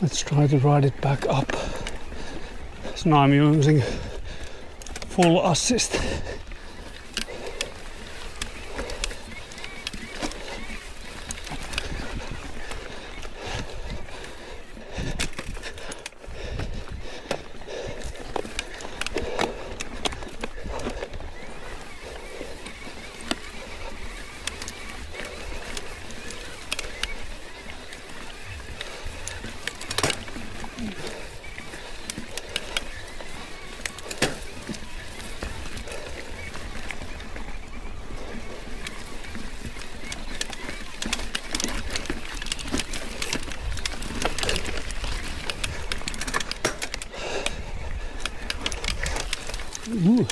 Let's try to ride it back up. So now I'm using full assist. Ooh.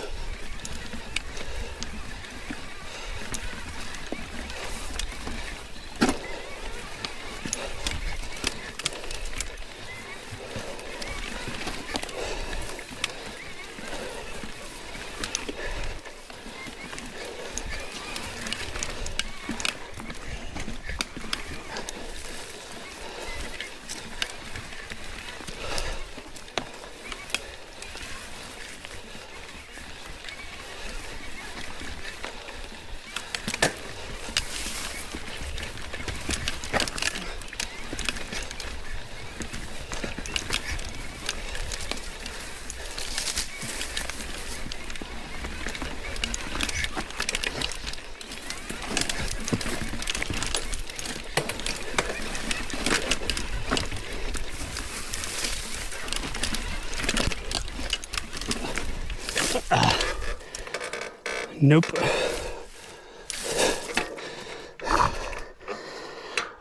Nope.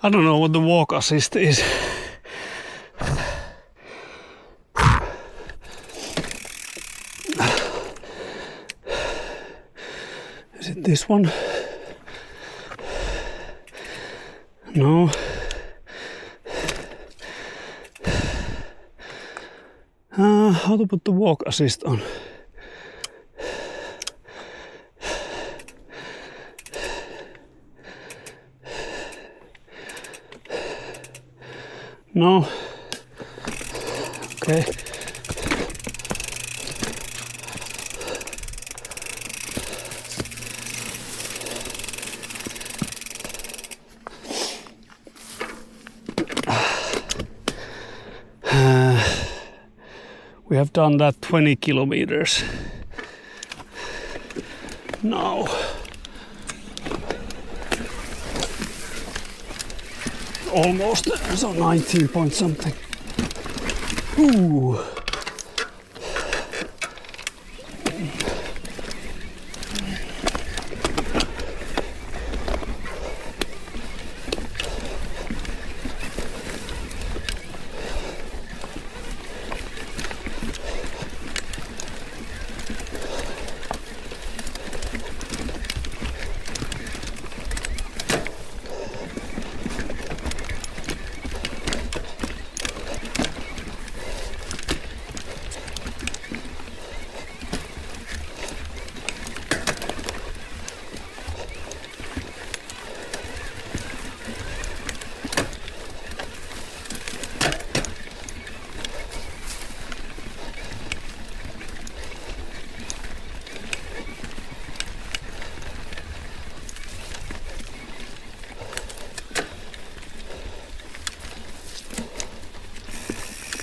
I don't know what the walk assist is. Is it this one? No. How to put the walk assist on? No. Okay. We have done that 20 kilometers. Now. Almost, so 19 point something. Ooh.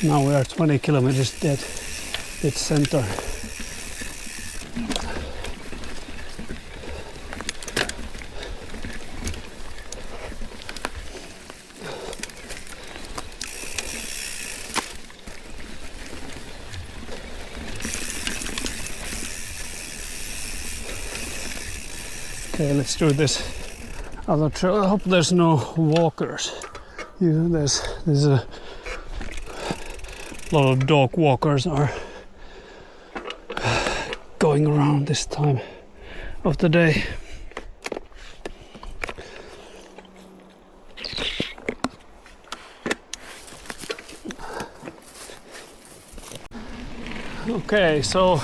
Now we are 20 kilometers dead center. Okay, let's do this other trail. I hope there's no walkers. There's a lot of dog walkers are going around this time of the day. Okay, so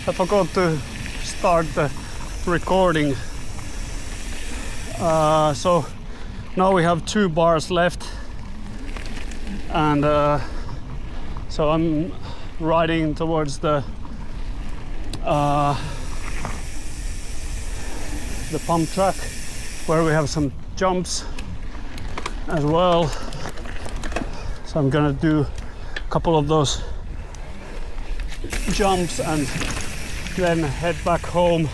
I forgot to start the recording. So now we have 2 bars left, and so I'm riding towards the pump track where we have some jumps as well. So I'm gonna do a couple of those jumps and then head back home.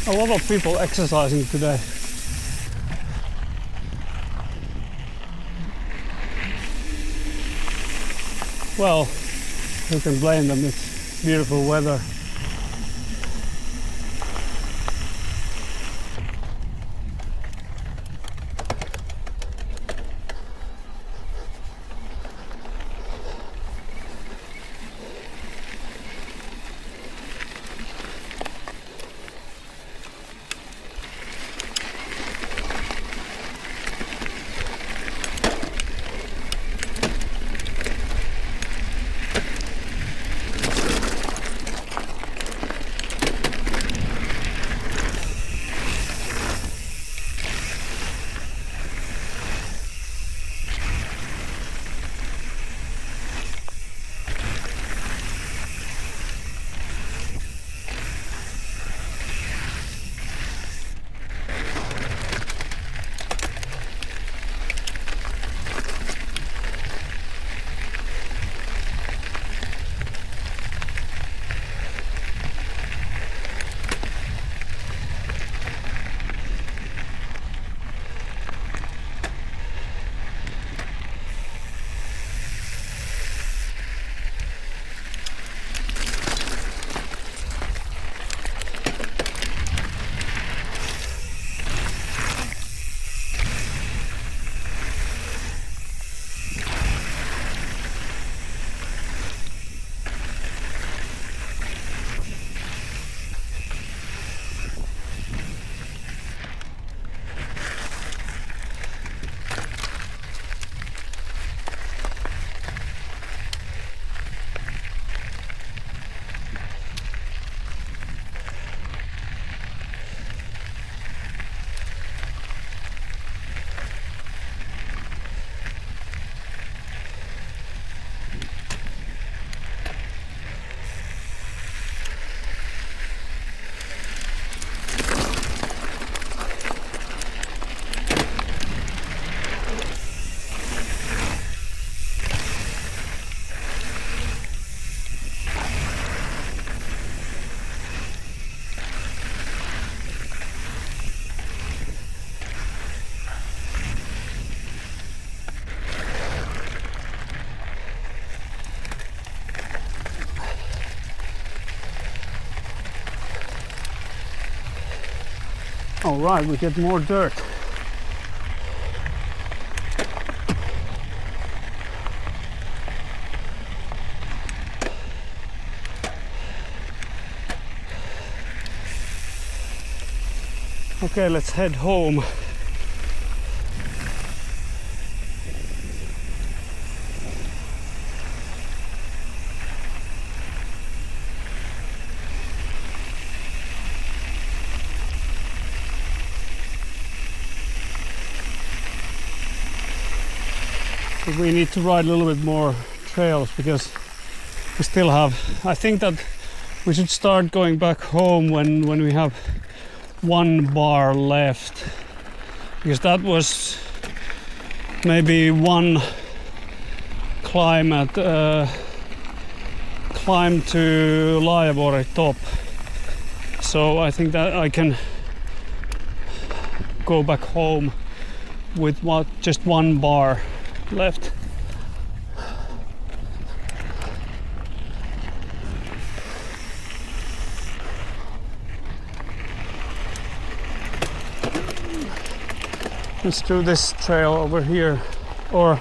A lot of people exercising today. Well, who can blame them? It's beautiful weather. All right, we get more dirt. Okay, let's head home. But we need to ride a little bit more trails because we still have, I think that we should start going back home when we have one bar left, because that was maybe one climb to Laajavuori top. So I think that I can go back home with just one bar left. Let's do this trail over here, or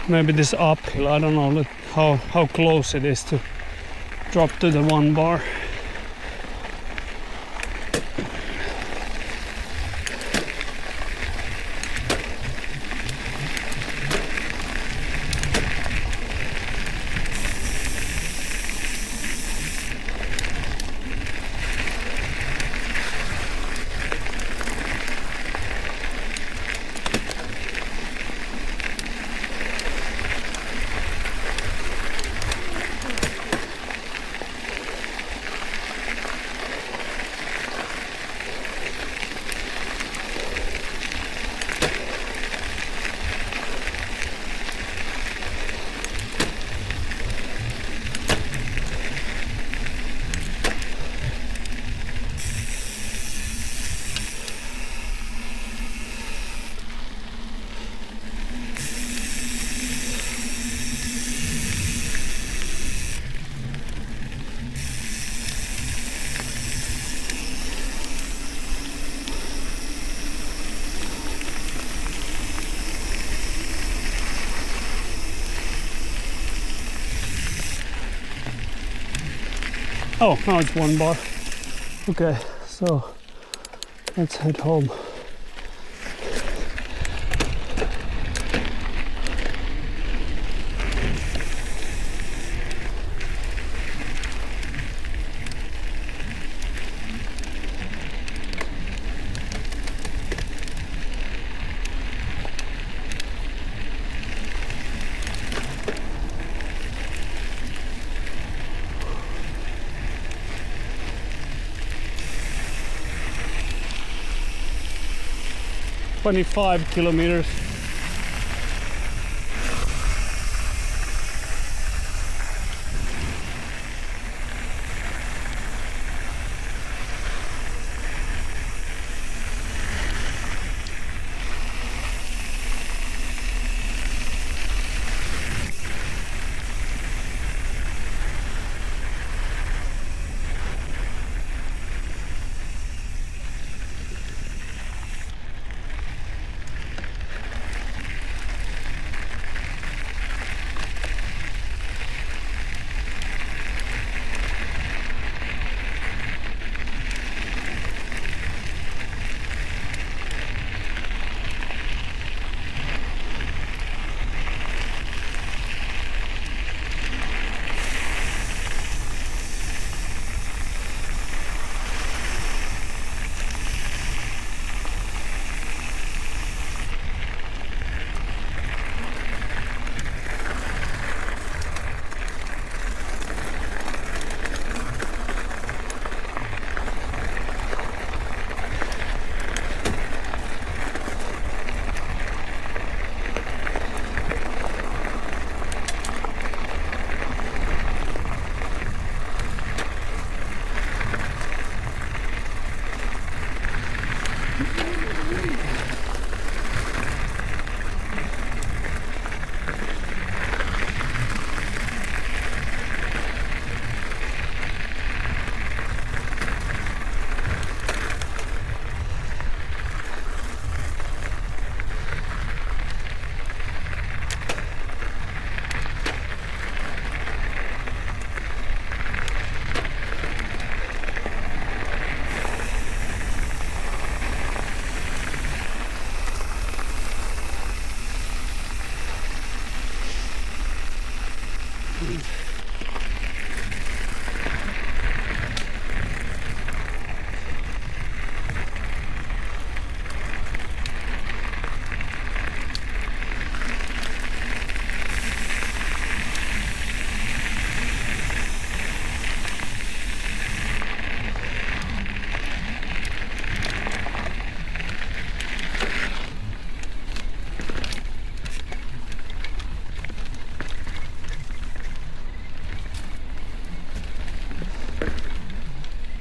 maybe this uphill. I don't know how close it is to drop to the one bar. Oh, now it's 1 bar. Okay, so let's head home. $25 kilometers.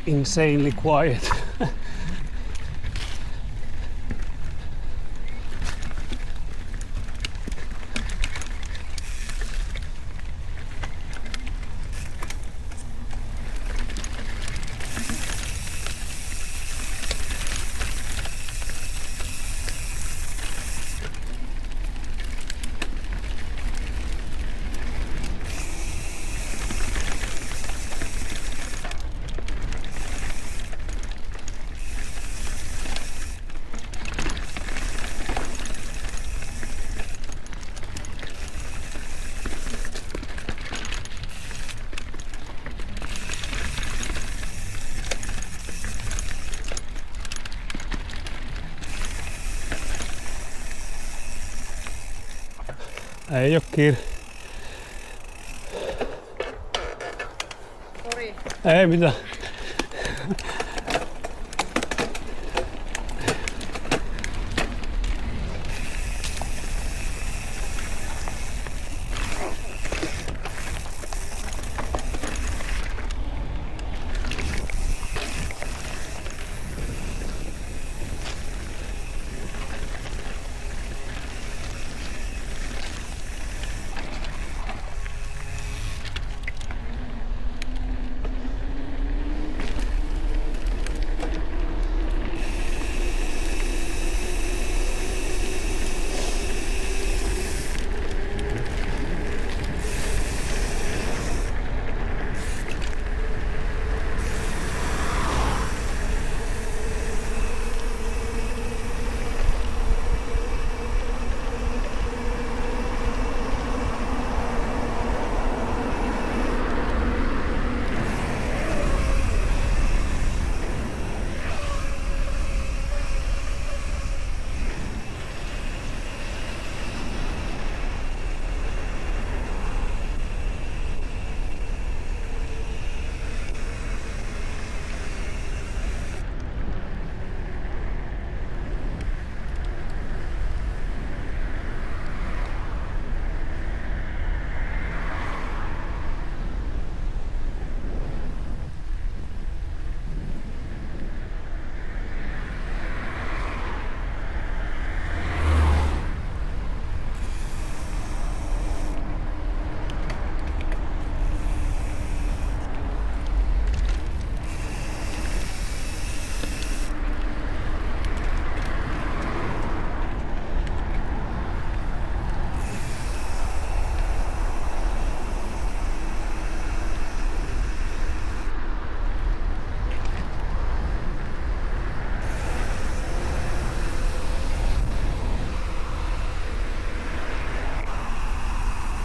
Insanely quiet. Ei oo kiire. Sori. Ei mitään.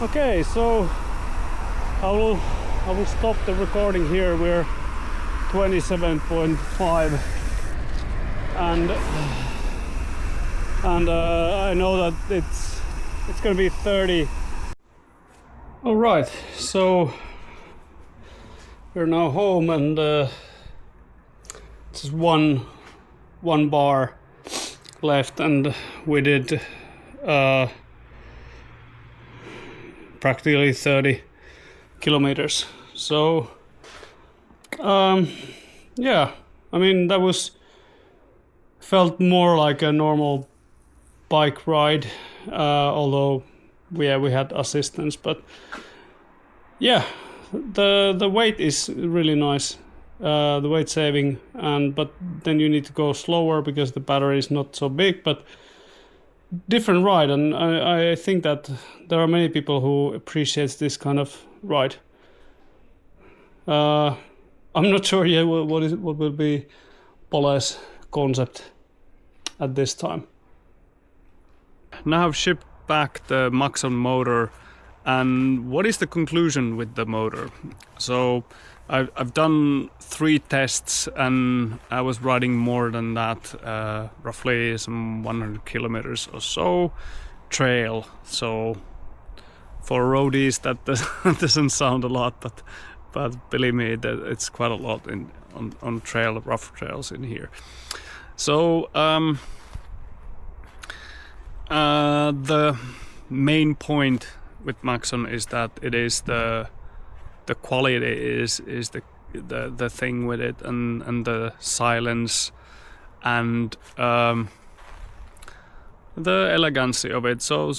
Okay, so I will stop the recording here. We're 27.5 and I know that it's gonna be 30. All right, so we're now home and just one bar left, and we did practically 30 kilometers. So yeah, I mean, that felt more like a normal bike ride, although we had assistance. But yeah, the weight is really nice, the weight saving, but then you need to go slower because the battery is not so big. But different ride, and I think that there are many people who appreciate this kind of ride. I'm not sure yet what will be Pole's concept at this time. Now I've shipped back the Maxon motor, and what is the conclusion with the motor? So I've done 3 tests, and I was riding more than that, roughly some 100 kilometers or so trail. So for roadies that doesn't sound a lot, but believe me, that it's quite a lot on trail, rough trails in here. So the main point with Maxon is that it is the quality is the thing with it, and the silence and the elegancy of it. So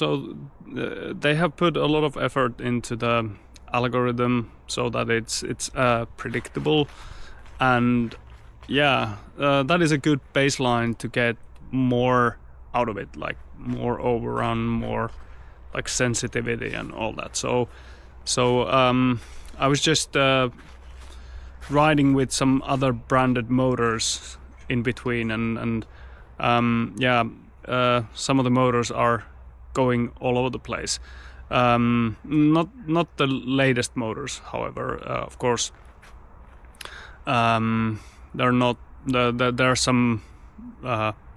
they have put a lot of effort into the algorithm so that it's predictable, and yeah, that is a good baseline to get more out of it, like more overrun, more like sensitivity and all that. So I was just riding with some other branded motors in between, and yeah, some of the motors are going all over the place. Not the latest motors, however. Of course, they're not. There are some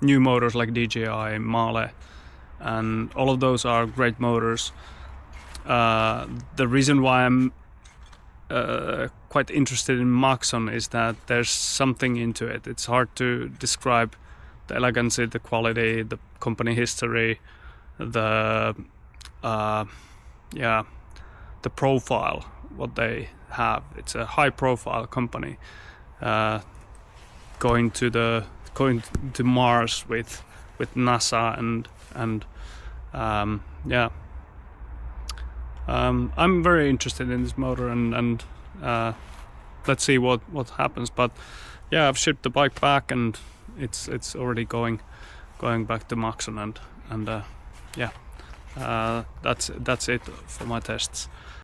new motors like DJI, Male, and all of those are great motors. The reason why I'm quite interested in Maxon is that there's something into it. It's hard to describe the elegancy, the quality, the company history, the the profile, what they have. It's a high profile company, going to Mars with NASA and yeah. I'm very interested in this motor, and let's see what happens. But yeah, I've shipped the bike back, and it's already going back to Maxon, and yeah, that's it for my tests.